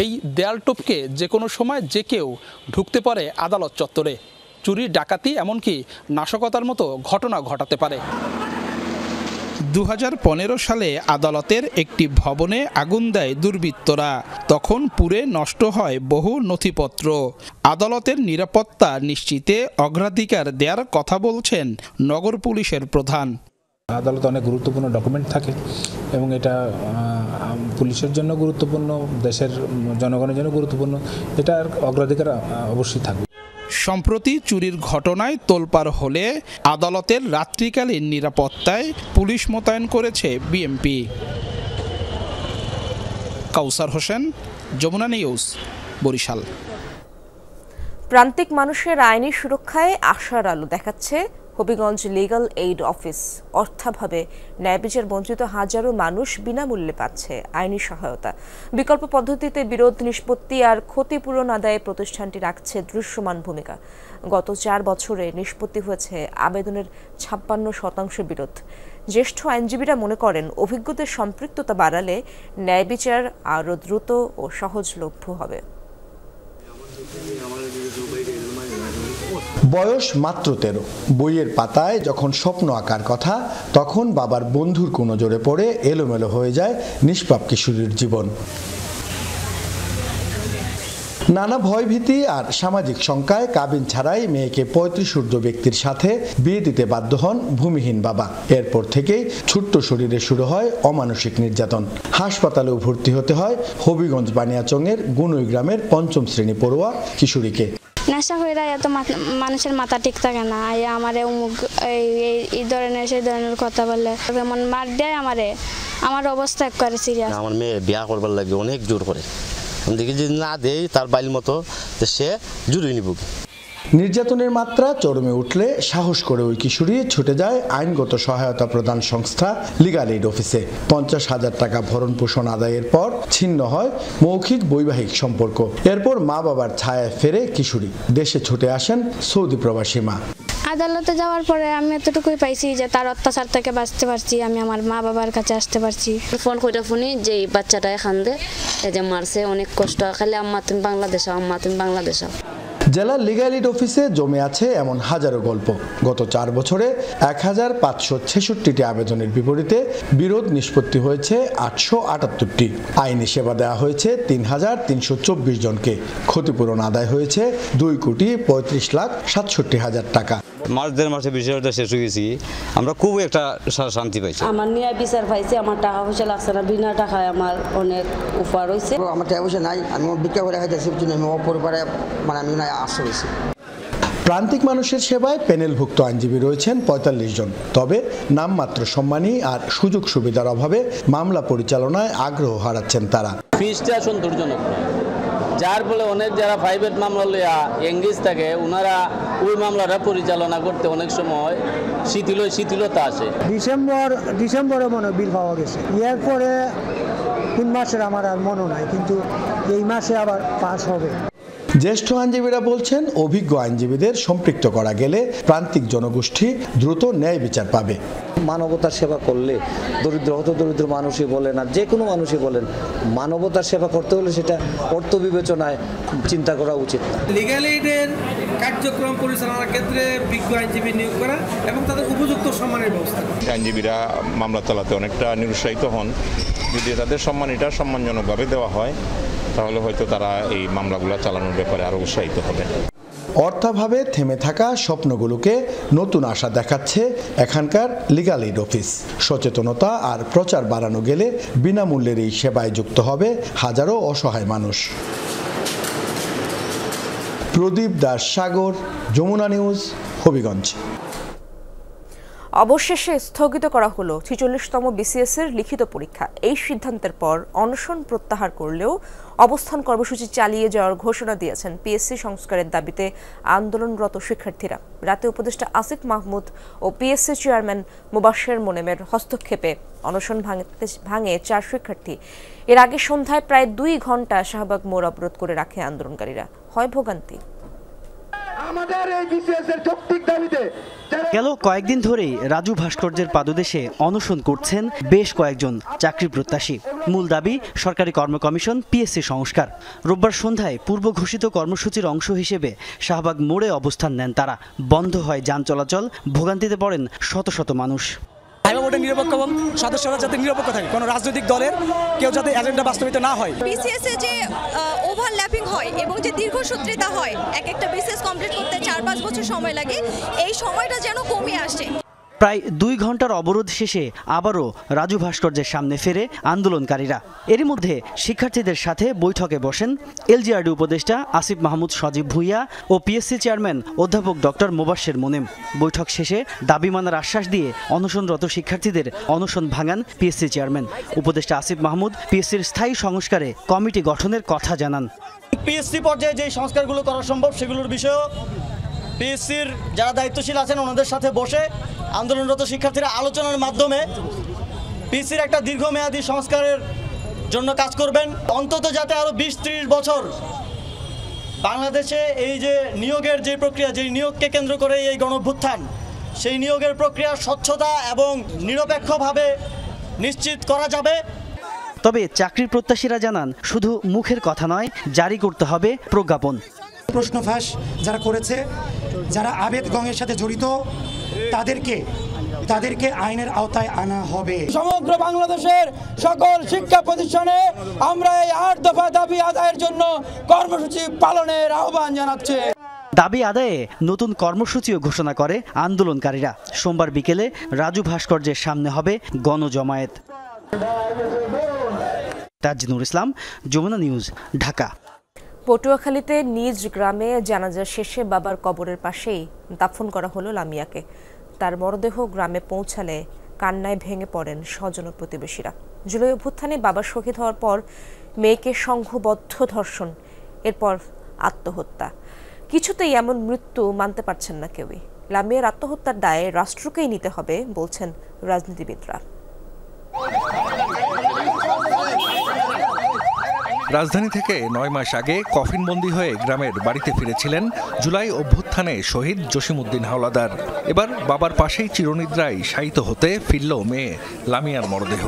এই দেয়াল টপকে যে কোনো সময় যে কেউ ঢুকতে পারে আদালত চত্বরে। চুরি, ডাকাতি, এমনকি নাশকতার মতো ঘটনা ঘটাতে পারে। 2015 সালে আদালতের একটি ভবনে আগুন দেয় দুর্বৃত্তরা। তখন পুড়ে নষ্ট হয় বহু নথিপত্র। আদালতের নিরাপত্তা নিশ্চিতে অগ্রাধিকার দেওয়ার কথা বলছেন নগর পুলিশের প্রধান। আদালতে অনেক গুরুত্বপূর্ণ ডকুমেন্ট থাকে এবং এটা পুলিশের জন্য গুরুত্বপূর্ণ, দেশের জনগণের জন্য গুরুত্বপূর্ণ, এটার অগ্রাধিকার অবশ্যই থাকবে। সম্প্রতি চুরির ঘটনায় তোলপাড় হলে আদালতের রাত্রিকালীন নিরাপত্তায় পুলিশ মোতায়েন করেছে বিএমপি। কাউসার হোসেন, যমুনা নিউজ, বরিশাল। প্রান্তিক মানুষের আইনি সুরক্ষায় আশার আলো দেখাচ্ছে হবিগঞ্জ লিগ্যাল এইড অফিস। অর্থাভাবে ন্যায় বিচার বঞ্চিত হাজারো মানুষ বিনামূল্যে পাচ্ছে আইনি সহায়তা। বিকল্প পদ্ধতিতে বিরোধ নিষ্পত্তি আর ক্ষতিপূরণ আদায়ে প্রতিষ্ঠানটি রাখছে দৃশ্যমান ভূমিকা। গত 4 বছরে নিষ্পত্তি হয়েছে আবেদনের 56% বিরোধ। জ্যেষ্ঠ আইনজীবীরা মনে করেন, অভিজ্ঞদের সম্পৃক্ততা বাড়ালে ন্যায় বিচার আরও দ্রুত ও সহজলভ্য হবে। বয়স মাত্র 13। বইয়ের পাতায় যখন স্বপ্ন আঁকার কথা, তখন বাবার বন্ধুর কোনো জোরে পড়ে এলোমেলো হয়ে যায় নিষ্পাপ কিশোরীর জীবন। নানা ভয়ভীতি আর সামাজিক শঙ্কায় কাবিন ছাড়াই মেয়েকে 35 ঊর্ধ্ব ব্যক্তির সাথে বিয়ে দিতে বাধ্য হন ভূমিহীন বাবা। এরপর থেকেই ছোট্ট শরীরে শুরু হয় অমানসিক নির্যাতন। হাসপাতালেও ভর্তি হতে হয় হবিগঞ্জ বানিয়াচংয়ের গুনুই গ্রামের 5ম শ্রেণী পড়ুয়া কিশোরীকে। নেশা হয়ে এত মানুষের মাথা ঠিক থাকে না, আমারে অমুক এই ধরনের সেই ধরনের কথা বললে যেমন মার দেয় আমার অবস্থা একবারে সিরিয়াস। আমার মেয়ে বিয়া করবার লাগে অনেক জোর করে, দেখি যদি না দেয় তার বাইল মতো সে জুড়ে নিব। নির্যাতনের মাত্রা চরমে উঠলে সাহস করে ওই কিশোরী ছুটে যায় আইনগত সহায়তা প্রদান সংস্থা লিগ্যাল এইড অফিসে। 50,000 টাকা ভরণ পোষণ আদায়ের পর ছিন্ন হয় মৌখিক বৈবাহিক সম্পর্ক। এরপর মা বাবার ছায়ায় ফেরে কিশোরী। দেশে ছুটে আসেন সৌদি প্রবাসী মা। আদালতে যাওয়ার পরে আমি এতটুকুই পাইছি যে তার অত্যাচার থেকে বাঁচতে পারছি, আমি আমার মা বাবার কাছে আসতে পারছি। ফোন করে ফোনে যে বাচ্চাটা এখান দে এই যে মারছে, অনেক কষ্ট, খালি আম্মা তুমি বাংলাদেশ, আম্মা তুমি বাংলাদেশ। জেলা লিগ্যাল এইড অফিসে জমে আছে এমন হাজারো গল্প। গত 4 বছরে 1566টি আবেদনের বিপরীতে বিরোধ নিষ্পত্তি হয়েছে 878টি। আইনি সেবা দেওয়া হয়েছে 3324 জনকে। ক্ষতিপূরণ আদায় হয়েছে 2,35,67,000 টাকা। মাস 1.5 মাসে বিষয়টা শেষ হয়ে গেছি, আমরা খুব একটা শান্তি পাইছি। আমার ন্যায় বিচার পাইছি, আমার টাকা পয়সা লাগছে না, বিনা টাকায় আমার অনেক উপকার হয়েছে। আমার টাকা পয়সা নাই, আমি ভিক্ষা করে খাইতেছি, আমি অপরিবারে মানে আমি আশ্রয় হয়েছি। প্রান্তিক মানুষের সেবায় প্যানেলভুক্ত আইনজীবী রয়েছেন 45 জন। তবে নামমাত্র সম্মানী আর সুযোগ সুবিধার অভাবে মামলা পরিচালনায় আগ্রহ হারাচ্ছেন তারা। ফিসটা সন্তোষজনক নয়, যার ফলে অনেক যারা প্রাইভেট মামলা লইয়া এঙ্গেজ থাকে ওনারা ওই মামলাটা পরিচালনা করতে অনেক সময় শিথিলতা আসে। ডিসেম্বরে মনে বিল পাওয়া গেছে, এরপরে কোন মাসের আমার আর মনে নাই, কিন্তু এই মাসে আবার পাস হবে। জ্যেষ্ঠ আইনজীবীরা বলছেন অভিজ্ঞ আইনজীবীদের সম্পৃক্ত করা গেলে প্রান্তিক জনগোষ্ঠী দ্রুত ন্যায় বিচার পাবে। মানবতার সেবা করলে দরিদ্র মানুষই বলেন আর যে কোনো মানুষই বলেন, মানবতার সেবা করতে হলে সেটা অর্থ বিবেচনায় চিন্তা করা উচিত। লিগ্যাল এইডের কার্যক্রম পরিচালনার ক্ষেত্রে বিজ্ঞ আইনজীবী নিয়োগ করা এবং তাদের উপযুক্ত সম্মানের ব্যবস্থা। আইনজীবীরা মামলা চালাতে অনেকটা নিরুৎসাহিত হন। যদি তাদের সম্মানটা সম্মানজনকভাবে দেওয়া হয় তাহলে হয়তো তারা এই মামলাগুলো চালানোর ব্যাপারে আরও উৎসাহিত হবে। অর্থাভাবে থেমে থাকা স্বপ্নগুলোকে নতুন আশা দেখাচ্ছে এখানকার লিগ্যাল এইড অফিস। সচেতনতা আর প্রচার বাড়ানো গেলে বিনামূল্যের এই সেবায় যুক্ত হবে হাজারো অসহায় মানুষ। প্রদীপ দাস সাগর, যমুনা নিউজ, হবিগঞ্জ। অবশেষে স্থগিত করা হলো 46তম বিসিএস এর লিখিত পরীক্ষা। এই সিদ্ধান্তের পর অনশন প্রত্যাহার করলেও অবস্থান কর্মসূচি চালিয়ে যাওয়ার ঘোষণা দিয়েছেন পিএসসি সংস্কারের দাবিতে আন্দোলনরত শিক্ষার্থীরা। রাতে উপদেষ্টা আসিফ মাহমুদ ও পিএসসি চেয়ারম্যান মুবাশ্শের মোনেমের হস্তক্ষেপে অনশন ভাঙে 4 শিক্ষার্থী। এর আগে সন্ধ্যায় প্রায় 2 ঘন্টা শাহবাগ মোড় অবরোধ করে রাখে আন্দোলনকারীরা। হয় ভোগান্তি। গেল কয়েকদিন ধরেই রাজু ভাস্কর্যের পাদদেশে অনশন করছেন বেশ কয়েকজন চাকরি প্রত্যাশী। মূল দাবি সরকারি কর্ম কমিশন, পিএসসি সংস্কার। রোববার সন্ধ্যায় পূর্ব ঘোষিত কর্মসূচির অংশ হিসেবে শাহবাগ মোড়ে অবস্থান নেন তারা। বন্ধ হয় যান চলাচল, ভোগান্তিতে পড়েন শত শত মানুষ। বোর্ডের নিরপেক্ষ এবং সদস্যরা যাতে নিরপেক্ষ থাকে, কোনো রাজনৈতিক দলের কেউ যাতে এজেন্ডা বাস্তবায়িত না হয়। বিসিএস এ যে ওভারল্যাপিং হয় এবং যে দীর্ঘসূত্রিতা হয়, একটা বিসিএস কমপ্লিট করতে 4-5 বছর সময় লাগে, এই সময়টা যেন কমে আসে। প্রায় 2 ঘন্টার অবরোধ শেষে আবারও রাজু ভাস্কর্যের সামনে ফেরে আন্দোলনকারীরা। এরই মধ্যে শিক্ষার্থীদের সাথে বৈঠকে বসেন এলজিআরডি উপদেষ্টা আসিফ মাহমুদ সজীব ভুইয়া ও পিএসসি চেয়ারম্যান অধ্যাপক ডক্টর মুবাশ্শের মোনেম। বৈঠক শেষে দাবি মানার আশ্বাস দিয়ে অনশনরত শিক্ষার্থীদের অনশন ভাঙান পিএসসি চেয়ারম্যান। উপদেষ্টা আসিফ মাহমুদ পিএসসির স্থায়ী সংস্কারে কমিটি গঠনের কথা জানান। পিএসসি পর্যায়ে যে সংস্কারগুলো করা সম্ভব সেগুলোর বিষয়েও পিএসসির যারা দায়িত্বশীল আছেন ওনাদের সাথে বসে আন্দোলনরত শিক্ষার্থীরা আলোচনার মাধ্যমে পিএসসির একটা দীর্ঘমেয়াদী সংস্কারের জন্য কাজ করবেন। অন্তত যাতে আরও 20-30 বছর বাংলাদেশে এই যে নিয়োগের যে প্রক্রিয়া, যে নিয়োগকে কেন্দ্র করে এই গণঅভ্যুত্থান, সেই নিয়োগের প্রক্রিয়ার স্বচ্ছতা এবং নিরপেক্ষভাবে নিশ্চিত করা যাবে। তবে চাকরির প্রত্যাশীরা জানান শুধু মুখের কথা নয়, জারি করতে হবে প্রজ্ঞাপন। প্রশ্ন ফাঁস যারা করেছে, যারা আবেদগণের সাথে জড়িত, তাদেরকে আইনের আওতায় আনা হবে। সমগ্র বাংলাদেশের সকল শিক্ষা প্রতিষ্ঠানে আমরা এই 8 দফা দাবি আদায়ের জন্য কর্মসূচি পালনের আহ্বান জানাচ্ছি। দাবি আদায়ে নতুন কর্মসূচিও ঘোষণা করে আন্দোলনকারীরা। সোমবার বিকেলে রাজু ভাস্কর্যের সামনে হবে গণজমায়েত। তাজনুর ইসলাম, যমুনা নিউজ, ঢাকা। পটুয়াখালীতে নিজ গ্রামে জানাজা শেষে বাবার কবরের পাশেই দাফন করা হলো লামিয়াকে। তার মরদেহ গ্রামে পৌঁছালে কান্নায় ভেঙে পড়েন স্বজন ও প্রতিবেশীরা। জুলাই অভ্যুত্থানে বাবা শহীদ হওয়ার পর মেয়েকে সংঘবদ্ধ ধর্ষণ, এরপর আত্মহত্যা। কিছুতেই এমন মৃত্যু মানতে পারছেন না কেউই। লামিয়ার আত্মহত্যার দায়ে রাষ্ট্রকেই নিতে হবে বলছেন রাজনীতিবিদরা। রাজধানী থেকে 9 মাস আগে কফিনবন্দি হয়ে গ্রামের বাড়িতে ফিরেছিলেন জুলাই অভ্যুত্থানে শহীদ জসিমউদ্দিন হাওলাদার। এবার বাবার পাশেই চিরনিদ্রায় শায়িত হতে ফিরল মেয়ে লামিয়ার মরদেহ।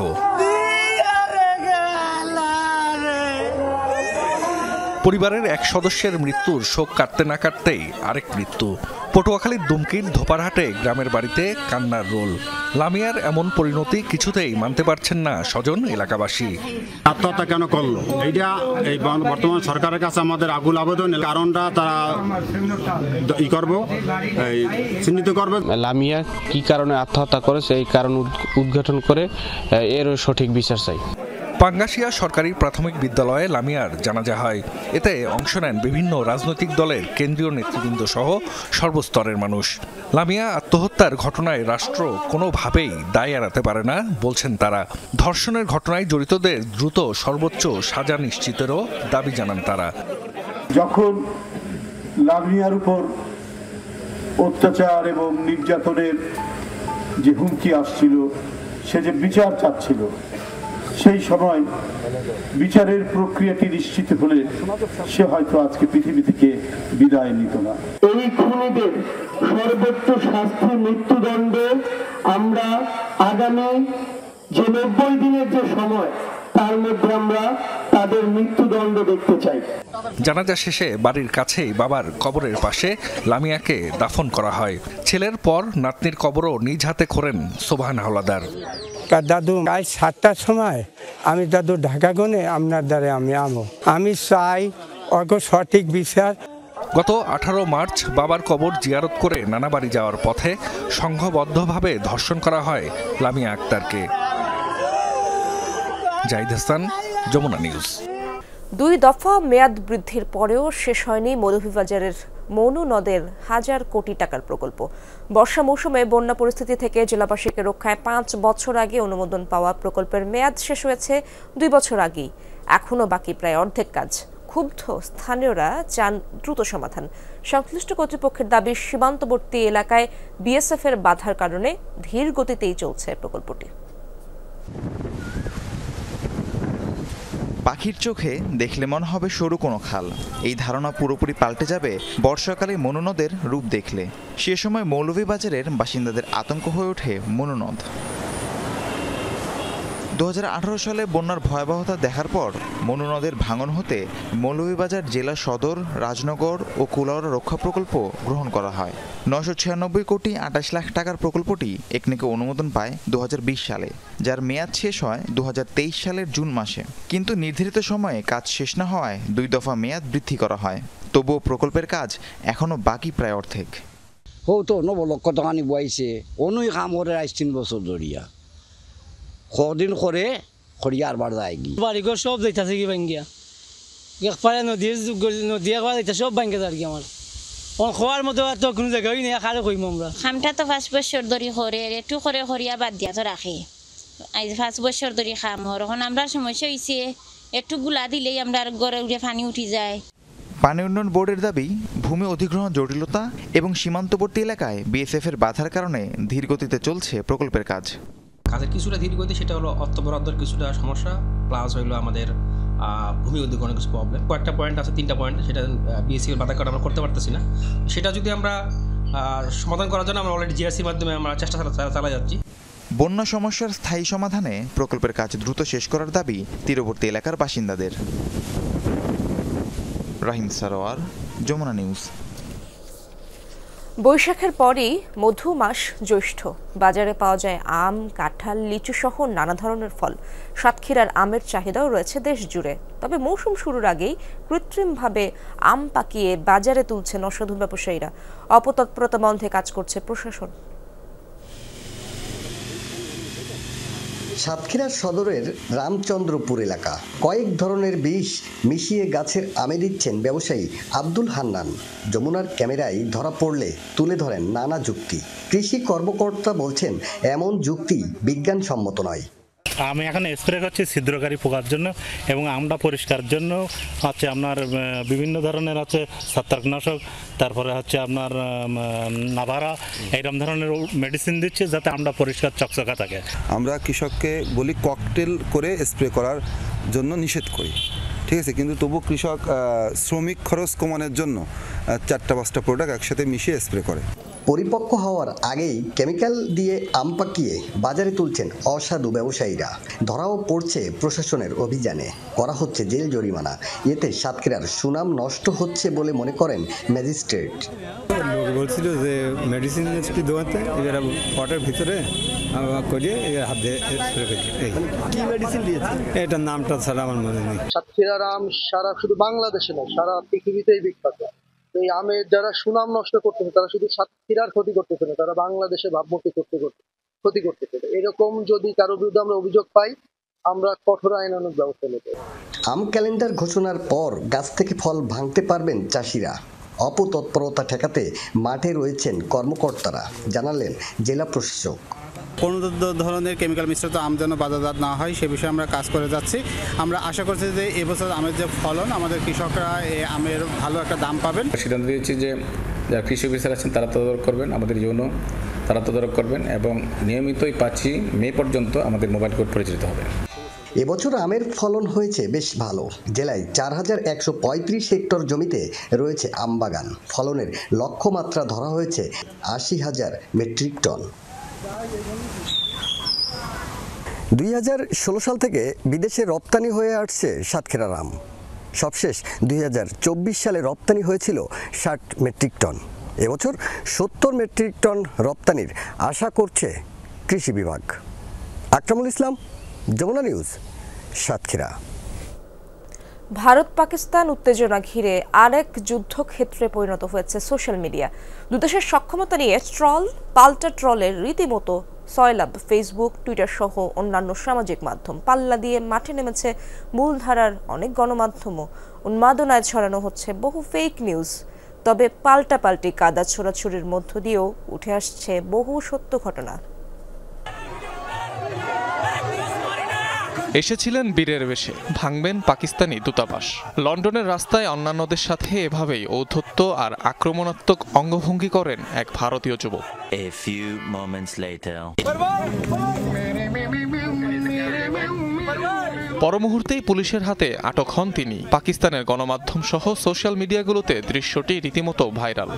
পরিবারের এক সদস্যের মৃত্যুর শোক কাটতে না কাটতেই আরেক মৃত্যু। পটুয়াখালীর দুমকির ধোপারহাটে গ্রামের বাড়িতে কান্নার রোল। লামিয়ার এমন পরিণতি কিছুতেই মানতে পারছেন না স্বজন এলাকাবাসী। আত্মহত্যা কেন করলো এইটা এই বর্তমান সরকারের কাছে আমাদের আকুল আবেদন, কারণটা তারা চিহ্নিত করবে। লামিয়া কি কারণে আত্মহত্যা করেছে এই কারণ উদ্ঘাটন করে এর সঠিক বিচার চাই। পাঙ্গাসিয়া সরকারি প্রাথমিক বিদ্যালয়ে লামিয়ার জানাজা হয়। এতে অংশ নেন বিভিন্ন রাজনৈতিক দলের কেন্দ্রীয় নেতৃবৃন্দ সহ সর্বস্তরের মানুষ। লামিয়া আত্মহত্যার ঘটনায় রাষ্ট্র কোনোভাবেই দায় এড়াতে পারে না বলছেন তারা। ধর্ষণের ঘটনায় জড়িতদের দ্রুত সর্বোচ্চ সাজা নিশ্চিতেরও দাবি জানান তারা। যখন লামিয়ার উপর অত্যাচার এবং নির্যাতনের যে হুমকি আসছিল, সে যে বিচার চাচ্ছিল, সেই সময় বিচারের প্রক্রিয়াটি নিশ্চিত হলে সে হয়তো আজকে পৃথিবী থেকে বিদায় নিত না। এই খুনিদের সর্বোচ্চ শাস্তি মৃত্যুদণ্ড আমরা আগামী যে 90 দিনের যে সময়, তার মধ্যে আমরা তাদের মৃত্যুদণ্ড দেখতে চাই। জানাজা শেষে বাড়ির কাছেই বাবার কবরের পাশে লামিয়াকে দাফন করা হয়। ছেলের পর নাতনির কবরও নিজ হাতে খোঁড়েন সোবহান হাওলাদার। দাদু আজ 7টার সময় আমি দাদু ঢাকা গনে আপনার দ্বারে আমি চাই অগ সঠিক বিচার। গত 18 মার্চ বাবার কবর জিয়ারত করে নানা বাড়ি যাওয়ার পথে সংঘবদ্ধভাবে ধর্ষণ করা হয় লামিয়া আক্তারকে। জাহিদ হাসান, যমুনা নিউজ। 2 দফা মেয়াদ বৃদ্ধির পরেও শেষ হয়নি মৌলভীবাজারের মনু নদের 1000 কোটি টাকার প্রকল্প। বর্ষা মৌসুমে বন্যা পরিস্থিতি থেকে জেলাবাসীকে রক্ষায় 5 বছর আগে অনুমোদন পাওয়া প্রকল্পের মেয়াদ শেষ হয়েছে 2 বছর আগেই। এখনও বাকি প্রায় অর্ধেক কাজ। ক্ষুব্ধ স্থানীয়রা চান দ্রুত সমাধান। সংশ্লিষ্ট কর্তৃপক্ষের দাবি, সীমান্তবর্তী এলাকায় বিএসএফ এর বাধার কারণে ধীর গতিতেই চলছে প্রকল্পটি। পাখির চোখে দেখলে মনে হবে সরু কোনো খাল। এই ধারণা পুরোপুরি পাল্টে যাবে বর্ষাকালে মনু নদের রূপ দেখলে। সে সময় মৌলভীবাজারের বাসিন্দাদের আতঙ্ক হয়ে ওঠে মনু নদ। 2018 সালে বন্যার ভয়াবহতা দেখার পর মনু নদের ভাঙন হতে মৌলভীবাজার জেলা সদর, রাজনগর ও কুলাউড়া রক্ষা প্রকল্প গ্রহণ করা হয়। 996 কোটি 28 লাখ টাকার প্রকল্পটি একনেকে অনুমোদন পায় 2020 সালে, যার মেয়াদ শেষ হয় 2023 সালের জুন মাসে। কিন্তু নির্ধারিত সময়ে কাজ শেষ না হওয়ায় 2 দফা মেয়াদ বৃদ্ধি করা হয়। তবুও প্রকল্পের কাজ এখনও বাকি প্রায় অর্ধেক। তো 9 লক্ষ টাকা নিব আইছে, অনুই কাম করে আইস 3 বছর ধরিয়া কদিন করে আর বার যায় কি বাড়িঘর সব যাইতাছে কি ভাঙ্গিয়া একবারে নদী একবার যাইতা সব ভাঙ্গে যার কি আমার খোয়ার মতো আর তো কোনো জায়গায় নেই। খারে কইম আমরা খামটা তো 5 বছর ধরে করে একটু করে হরিয়া বাদ দিয়া তো রাখে। আজ 5 বছর ধরে খাম হর, এখন আমরা সমস্যা হয়েছে একটু গুলা দিলেই আমরা ঘরে উঠে পানি উঠে যায়। পানি উন্নয়ন বোর্ডের দাবি, ভূমি অধিগ্রহণ জটিলতা এবং সীমান্তবর্তী এলাকায় বিএসএফ এর বাধার কারণে ধীর গতিতে চলছে প্রকল্পের কাজ। কাজের কিছুটা ধীর গতি, সেটা হলো অর্থ বরাদ্দের কিছুটা সমস্যা, প্লাস হইলো আমাদের ভূমি অধিগ্রহণের কিছু প্রবলেম। কয়েকটা পয়েন্ট আছে, 3টা পয়েন্ট, সেটা বিএসসি এর বাধা কারণে আমরা করতে পারতেছি না। সেটা যদি আমরা সমাধান করার জন্য আমরা অলরেডি জিআরসির মাধ্যমে আমরা চেষ্টা চালা যাচ্ছি। বন্যা সমস্যার স্থায়ী সমাধানে প্রকল্পের কাজ দ্রুত শেষ করার দাবি তীরবর্তী এলাকার বাসিন্দাদের। রাহিম সারোয়ার, যমুনা নিউজ। বৈশাখের পরই মধু মাস জ্যৈষ্ঠ। বাজারে পাওয়া যায় আম, কাঁঠাল, লিচু সহ নানা ধরনের ফল। সাতক্ষীরার আমের চাহিদাও রয়েছে দেশ জুড়ে। তবে মৌসুম শুরুর আগেই কৃত্রিমভাবে আম পাকিয়ে বাজারে তুলছেন অসাধু ব্যবসায়ীরা। অপতৎপরতা বন্ধে কাজ করছে প্রশাসন। সাতক্ষীরা সদরের রামচন্দ্রপুর এলাকা কয়েক ধরনের বিষ মিশিয়ে গাছের আমে দিচ্ছেন ব্যবসায়ী আব্দুল হান্নান। যমুনার ক্যামেরায় ধরা পড়লে তুলে ধরেন নানা যুক্তি। কৃষি কর্মকর্তা বলছেন এমন যুক্তি বিজ্ঞানসম্মত নয়। আমি এখন স্প্রে করছি ছিদ্রকারী পোকার জন্য এবং আমটা পরিষ্কারের জন্য হচ্ছে আপনার বিভিন্ন ধরনের হচ্ছে ছত্রাকনাশক, তারপরে হচ্ছে আপনার নাভারা, এইরকম ধরনের মেডিসিন দিচ্ছে যাতে আমটা পরিষ্কার চকচকা থাকে। আমরা কৃষককে বলি ককটেল করে স্প্রে করার জন্য নিষেধ করি, ঠিক আছে, কিন্তু তবু কৃষক শ্রমিক খরচ কমানোর জন্য 4টা 5টা প্রোডাক্ট একসাথে মিশিয়ে স্প্রে করে। পরিপক্ক হওয়ার আগেই কেমিক্যাল দিয়ে আম পাকিয়ে বাজারে তুলছেন অসাধু ব্যবসায়ীরা। ধরাও পড়ছে প্রশাসনের অভিযানে, করা হচ্ছে জেল জরিমানা। এতে সাতক্ষীরার সুনাম নষ্ট হচ্ছে বলে মনে করেন ম্যাজিস্ট্রেট। লোক বলছিল যে মেডিসিন দোয়াতে এরা পটের ভিতরে করিয়ে হাত দিয়ে কি মেডিসিন দিয়েছে এটার নামটা ছাড়া আমার মনে নেই। সাতক্ষীরার আম সারা শুধু বাংলাদেশে নয়, সারা পৃথিবীতেই বিখ্যাত। এই আমের যারা সুনাম নষ্ট করতেছে তারা শুধু সাতক্ষীরার ক্ষতি করতেছে না, তারা বাংলাদেশে ভাবমূর্তি ক্ষতি করতেছে। এরকম যদি কারো বিরুদ্ধে আমরা অভিযোগ পাই, আমরা কঠোর আইনানুগ ব্যবস্থা নেব। আম ক্যালেন্ডার ঘোষণার পর গাছ থেকে ফল ভাঙতে পারবেন চাষিরা। অপতৎপরতা ঠেকাতে মাঠে রয়েছেন কর্মকর্তারা, জানালেন জেলা প্রশাসক। কোনো ধরনের কেমিক্যাল মিশ্রিত আম যেন বাজারজাত না হয় সে বিষয়ে আমরা কাজ করে যাচ্ছি। আমরা আশা করছি যে এবছর আমের যে ফলন, আমাদের কৃষকরা এই আমের ভালো একটা দাম পাবেন। সিদ্ধান্ত দিয়েছি যে যারা কৃষি অফিসার আছেন তারা তদারক করবেন, আমাদের জন্য তারা তদারক করবেন এবং নিয়মিতই 5 মে পর্যন্ত আমাদের মোবাইল কোর্ট পরিচালিত হবে। এবছর আমের ফলন হয়েছে বেশ ভালো। জেলায় 4135 হেক্টর জমিতে রয়েছে আম বাগান। ফলনের লক্ষ্যমাত্রা ধরা হয়েছে 80,000 মেট্রিক টন। 2016 সাল থেকে বিদেশে রপ্তানি হয়ে আসছে সাতক্ষীরার আম। সবশেষ 2024 সালে রপ্তানি হয়েছিল 60 মেট্রিক টন। এবছর 70 মেট্রিক টন রপ্তানির আশা করছে কৃষি বিভাগ। আকরামুল ইসলাম, যমুনা নিউজ, সাতক্ষীরা। ভারত পাকিস্তান উত্তেজনা ঘিরে আরেক যুদ্ধক্ষেত্রে পরিণত হয়েছে সোশ্যাল মিডিয়া। দুদেশের সক্ষমতা নিয়ে ট্রল পাল্টা ট্রলের রীতিমতো সয়লাব ফেসবুক, টুইটার সহ অন্যান্য সামাজিক মাধ্যম। পাল্লা দিয়ে মাঠে নেমেছে মূলধারার অনেক গণমাধ্যমও। উন্মাদনায় ছড়ানো হচ্ছে বহু ফেক নিউজ। তবে পাল্টাপাল্টি কাদা ছোড়াছুড়ির মধ্য দিয়েও উঠে আসছে বহু সত্য ঘটনা। এসেছিলেন বীরের বেশে, ভাঙবেন পাকিস্তানি দূতাবাস। লন্ডনের রাস্তায় অন্যান্যদের সাথে এভাবেই ঔদ্ধত্য আর আক্রমণাত্মক অঙ্গভঙ্গি করেন এক ভারতীয় যুবক। পরমুহূর্তেই পুলিশের হাতে আটক হন তিনি। পাকিস্তানের গণমাধ্যম সহ সোশ্যাল মিডিয়াগুলোতে দৃশ্যটি রীতিমতো ভাইরাল।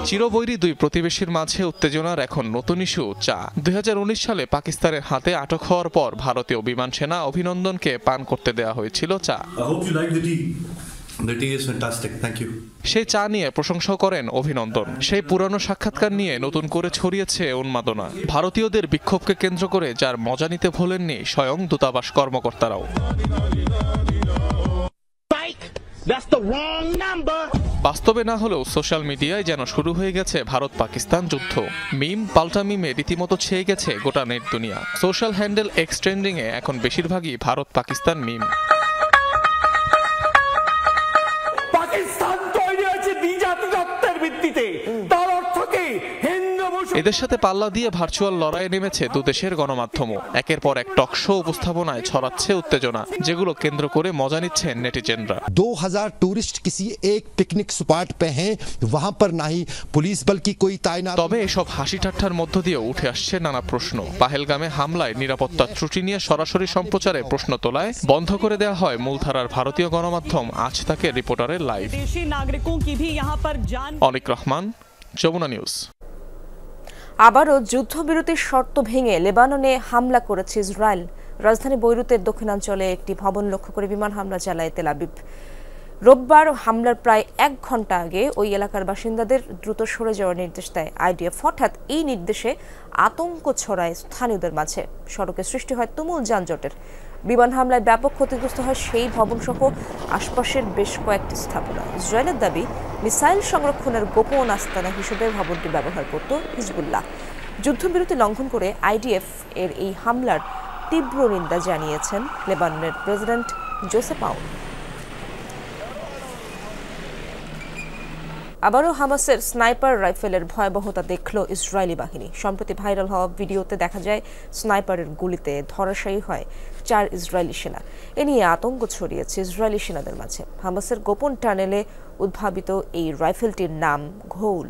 চিরবৈরী দুই প্রতিবেশীর মাঝে উত্তেজনার এখন নতুন ইস্যু চা। 2019 সালে পাকিস্তানের হাতে আটক হওয়ার পর ভারতীয় বিমান সেনা অভিনন্দনকে পান করতে দেওয়া হয়েছিল চা। সেই চা নিয়ে প্রশংসা করেন অভিনন্দন। সেই পুরানো সাক্ষাৎকার নিয়ে নতুন করে ছড়িয়েছে উন্মাদনা। ভারতীয়দের বিক্ষোভকে কেন্দ্র করে যার মজা নিতে ভোলেননি স্বয়ং দূতাবাস কর্মকর্তারাও। বাস্তবে না হলেও সোশ্যাল মিডিয়ায় যেন শুরু হয়ে গেছে ভারত পাকিস্তান যুদ্ধ। মিম পাল্টা মিমে রীতিমতো ছেয়ে গেছে গোটা নেট দুনিয়া। সোশ্যাল হ্যান্ডেল এক্স ট্রেন্ডিং এ এখন বেশিরভাগই ভারত পাকিস্তান মিম। এদের সাথে পাল্লা দিয়ে ভার্চুয়াল লড়াইয়ে নেমেছে দুদেশের গণমাধ্যমও। একের পর এক টক শো উপস্থাপনায় ছড়াচ্ছে উত্তেজনা, যেগুলো কেন্দ্র করে মজা নিচ্ছেন নেটিজেনরা। 2000 टूरिस्ट किसी एक पिकनिक स्पॉट पे हैं, वहां पर ना ही पुलिस बल्कि कोई तैनात। তবে এসব হাসি ঠাট্টার মধ্য দিয়ে উঠে আসছে নানা প্রশ্ন। পাহেলগামে হামলায় নিরাপত্তা ত্রুটি নিয়ে সরাসরি সম্প্রচারে প্রশ্ন তোলায় বন্ধ করে দেওয়া হয় মূলধারার ভারতীয় গণমাধ্যম আজ তাকে রিপোর্টারের লাইভ। অনিক রহমান, যমুনা নিউজ। আবারও যুদ্ধবিরতির শর্ত ভেঙে লেবাননে হামলা করেছে ইসরায়েল। রাজধানী বৈরুতের দক্ষিণাঞ্চলে একটি ভবন লক্ষ্য করে বিমান হামলা চালায় তেল আবিব। রোববার হামলার প্রায় 1 ঘন্টা আগে ওই এলাকার বাসিন্দাদের দ্রুত সরে যাওয়ার নির্দেশ দেয় আইডিএফ। হঠাৎ এই নির্দেশে আতঙ্ক ছড়ায় স্থানীয়দের মাঝে। সড়কে সৃষ্টি হয় তুমুল যানজটের। বিমান হামলায় ব্যাপক ক্ষতিগ্রস্ত হয় সেই ভবনসহ আশপাশের বেশ কয়েকটি স্থাপনা। ইসরায়েলের দাবি, মিসাইল সংরক্ষণের গোপন আস্তানা হিসেবে ভবনটি ব্যবহার করত হিজবুল্লাহ। যুদ্ধবিরতি লঙ্ঘন করে আইডিএফ এর এই হামলার তীব্র নিন্দা জানিয়েছেন লেবাননের প্রেসিডেন্ট জোসেফ আউন। আবারও হামাসের স্নাইপার রাইফেলের ভয়াবহতা দেখল ইসরায়েলি বাহিনী। সম্প্রতি ভাইরাল হওয়া ভিডিওতে দেখা যায় স্নাইপারের গুলিতে ধরাশায়ী হয় 4 ইসরায়েলি সেনা। এ নিয়ে আতঙ্ক ছড়িয়েছে ইসরায়েলি সেনাদের মাঝে। হামাসের গোপন টানেলে উদ্ভাবিত এই রাইফেলটির নাম ঘৌল।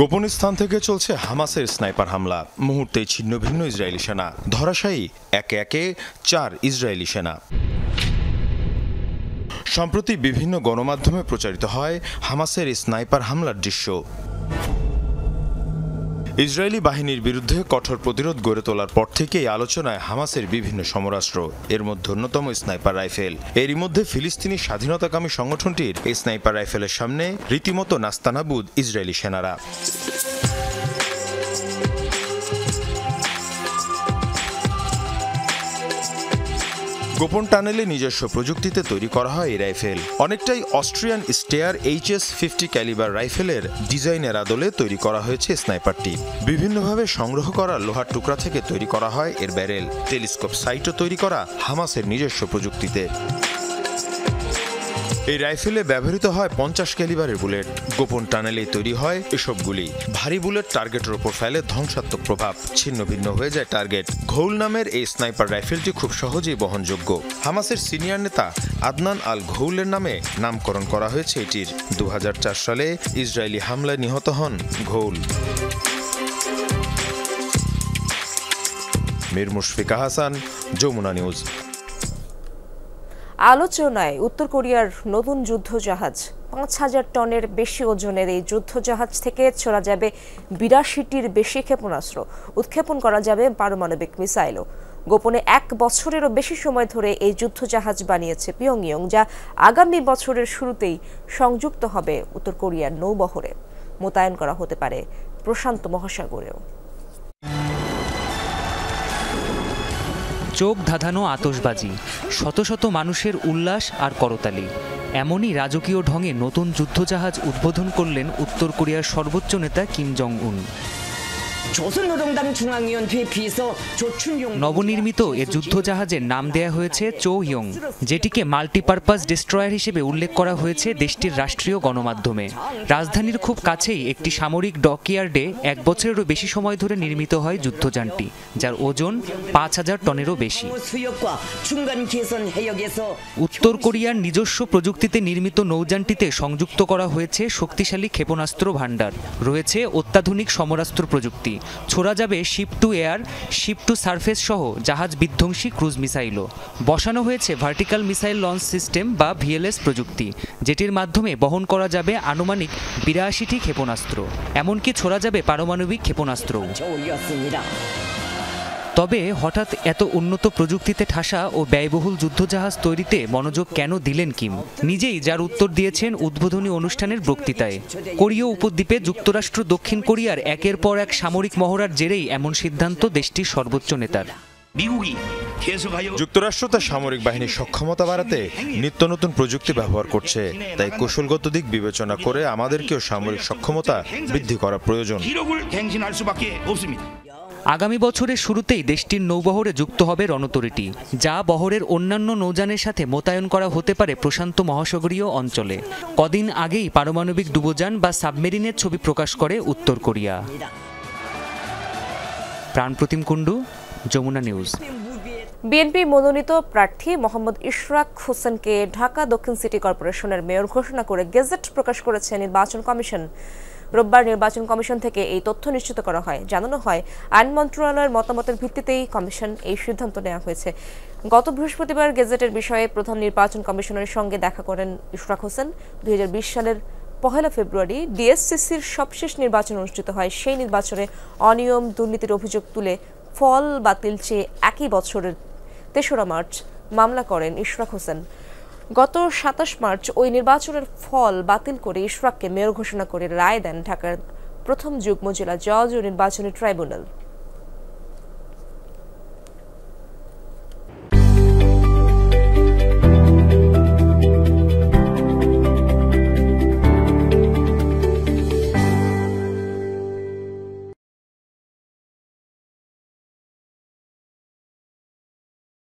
গোপন স্থান থেকে চলছে হামাসের স্নাইপার হামলা। মুহূর্তেই ছিন্ন ভিন্ন ইসরায়েলি সেনা, ধরাশায়ী একে একে 4 ইসরায়েলি সেনা। সম্প্রতি বিভিন্ন গণমাধ্যমে প্রচারিত হয় হামাসের স্নাইপার হামলার দৃশ্য। ইসরায়েলি বাহিনীর বিরুদ্ধে কঠোর প্রতিরোধ গড়ে তোলার পর থেকেই আলোচনায় হামাসের বিভিন্ন সমরাস্ত্র, এর মধ্যে অন্যতম স্নাইপার রাইফেল। এরই মধ্যে ফিলিস্তিনি স্বাধীনতাকামী সংগঠনটির এই স্নাইপার রাইফেলের সামনে রীতিমতো নাস্তানাবুদ ইসরায়েলি সেনারা। গোপন টানেলে নিজস্ব প্রযুক্তিতে তৈরি করা হয় এই রাইফেল। অনেকটাই অস্ট্রিয়ান স্টেয়ার HS-50 ক্যালিবার রাইফেলের ডিজাইনের আদলে তৈরি করা হয়েছে স্নাইপারটি। বিভিন্নভাবে সংগ্রহ করা লোহার টুকরা থেকে তৈরি করা হয় এর ব্যারেল। টেলিস্কোপ সাইটও তৈরি করা হামাসের নিজস্ব প্রযুক্তিতে। এই রাইফেলে ব্যবহৃত হয় 50 ক্যালিবারের বুলেট। গোপন টানেলেই তৈরি হয় এসব গুলি। ভারী বুলেট টার্গেটের ওপর ফেলে ধ্বংসাত্মক প্রভাব, ছিন্ন ভিন্ন হয়ে যায় টার্গেট। ঘৌল নামের এই স্নাইপার রাইফেলটি খুব সহজেই বহনযোগ্য। হামাসের সিনিয়র নেতা আদনান আল ঘৌলের নামে নামকরণ করা হয়েছে এটির। 2004 সালে ইসরায়েলি হামলায় নিহত হন ঘৌল। মীর মুশফিকা হাসান, যমুনা নিউজ। আলোচনায় উত্তর কোরিয়ার নতুন যুদ্ধজাহাজ। 5000 টনের বেশি ওজনের এই যুদ্ধজাহাজ থেকে ছোড়া যাবে 82টির বেশি ক্ষেপণাস্ত্র। উৎক্ষেপণ করা যাবে পারমাণবিক মিসাইলও। গোপনে 1 বছরেরও বেশি সময় ধরে এই যুদ্ধজাহাজ বানিয়েছে পিয়ংইয়ং, যা আগামী বছরের শুরুতেই সংযুক্ত হবে উত্তর কোরিয়ার নৌবহরে। মোতায়েন করা হতে পারে প্রশান্ত মহাসাগরেও। চোখ ধাঁধানো আতশবাজি, শত শত মানুষের উল্লাস আর করতালি। এমনই রাজকীয় ঢঙে নতুন যুদ্ধজাহাজ উদ্বোধন করলেন উত্তর কোরিয়ার সর্বোচ্চ নেতা কিম জং উন। নবনির্মিত এ যুদ্ধজাহাজের নাম দেয়া হয়েছে চোইয়ং, যেটিকে মাল্টিপারপাস ডিস্ট্রয়ার হিসেবে উল্লেখ করা হয়েছে দেশটির রাষ্ট্রীয় গণমাধ্যমে। রাজধানীর খুব কাছেই একটি সামরিক ডকইয়ার্ডে 1 বছরেরও বেশি সময় ধরে নির্মিত হয় যুদ্ধযানটি, যার ওজন 5000 টনেরও বেশি। উত্তর কোরিয়ার নিজস্ব প্রযুক্তিতে নির্মিত নৌযানটিতে সংযুক্ত করা হয়েছে শক্তিশালী ক্ষেপণাস্ত্র ভাণ্ডার। রয়েছে অত্যাধুনিক সমরাস্ত্র প্রযুক্তি। ছোড়া যাবে ship to air, ship to surface সহ জাহাজ বিধ্বংসী ক্রুজ মিসাইলও। বসানো হয়েছে ভার্টিক্যাল মিসাইল লঞ্চ সিস্টেম বা VLS প্রযুক্তি, যেটির মাধ্যমে বহন করা যাবে আনুমানিক 82টি ক্ষেপণাস্ত্র। এমনকি ছোড়া যাবে পারমাণবিক ক্ষেপণাস্ত্রও। তবে হঠাৎ এত উন্নত প্রযুক্তিতে ঠাসা ও ব্যয়বহুল যুদ্ধজাহাজ তৈরিতে মনোযোগ কেন দিলেন কিম? নিজেই যার উত্তর দিয়েছেন উদ্বোধনী অনুষ্ঠানের বক্তৃতায়। কোরীয় উপদ্বীপে যুক্তরাষ্ট্র দক্ষিণ কোরিয়ার একের পর এক সামরিক মহড়ার জেরেই এমন সিদ্ধান্ত দেশটির সর্বোচ্চ নেতার। যুক্তরাষ্ট্র তার সামরিক বাহিনীর সক্ষমতা বাড়াতে নিত্য নতুন প্রযুক্তি ব্যবহার করছে, তাই কৌশলগত দিক বিবেচনা করে আমাদেরকেও সামরিক সক্ষমতা বৃদ্ধি করা প্রয়োজন। আগামী বছরের শুরুতেই দেশটির নৌবহরে যুক্ত হবে রণতরীটি, যা বহরের অন্যান্য নৌযানের সাথে মোতায়েন করা হতে পারে প্রশান্ত মহাসাগরীয় অঞ্চলে। কদিন আগেই পারমাণবিক ডুবোযান বা সাবমেরিনের ছবি প্রকাশ করে উত্তর Korea. Pranpratim Kundu, Jamuna news. BNP মনোনীত প্রার্থী মোহাম্মদ ইশরাক হোসেনকে ঢাকা দক্ষিণ সিটি কর্পোরেশনের মেয়র ঘোষণা করে গেজেট প্রকাশ করেছে নির্বাচন কমিশন। রোববার নির্বাচন কমিশন থেকে এই তথ্য নিশ্চিত করা হয়। জানানো হয়, আইন মন্ত্রণালয়ের মতামতের ভিত্তিতেই কমিশন এই সিদ্ধান্ত নেওয়া হয়েছে। গত বৃহস্পতিবার গেজেটের বিষয়ে প্রধান নির্বাচন কমিশনারের সঙ্গে দেখা করেন ইশরাক হোসেন। 2020 সালের 1 ফেব্রুয়ারি ডিএসসিসির সবশেষ নির্বাচন অনুষ্ঠিত হয়। সেই নির্বাচনে অনিয়ম দুর্নীতির অভিযোগ তুলে ফল বাতিল চেয়ে একই বছরের 3রা মার্চ মামলা করেন ইশরাক হোসেন। গত 27 মার্চ ওই নির্বাচনের ফল বাতিল করে ইশরাককে মেয়র ঘোষণা করে রায় দেন ঢাকার প্রথম যুগ্ম জেলা জজ ও নির্বাচনী ট্রাইব্যুনাল।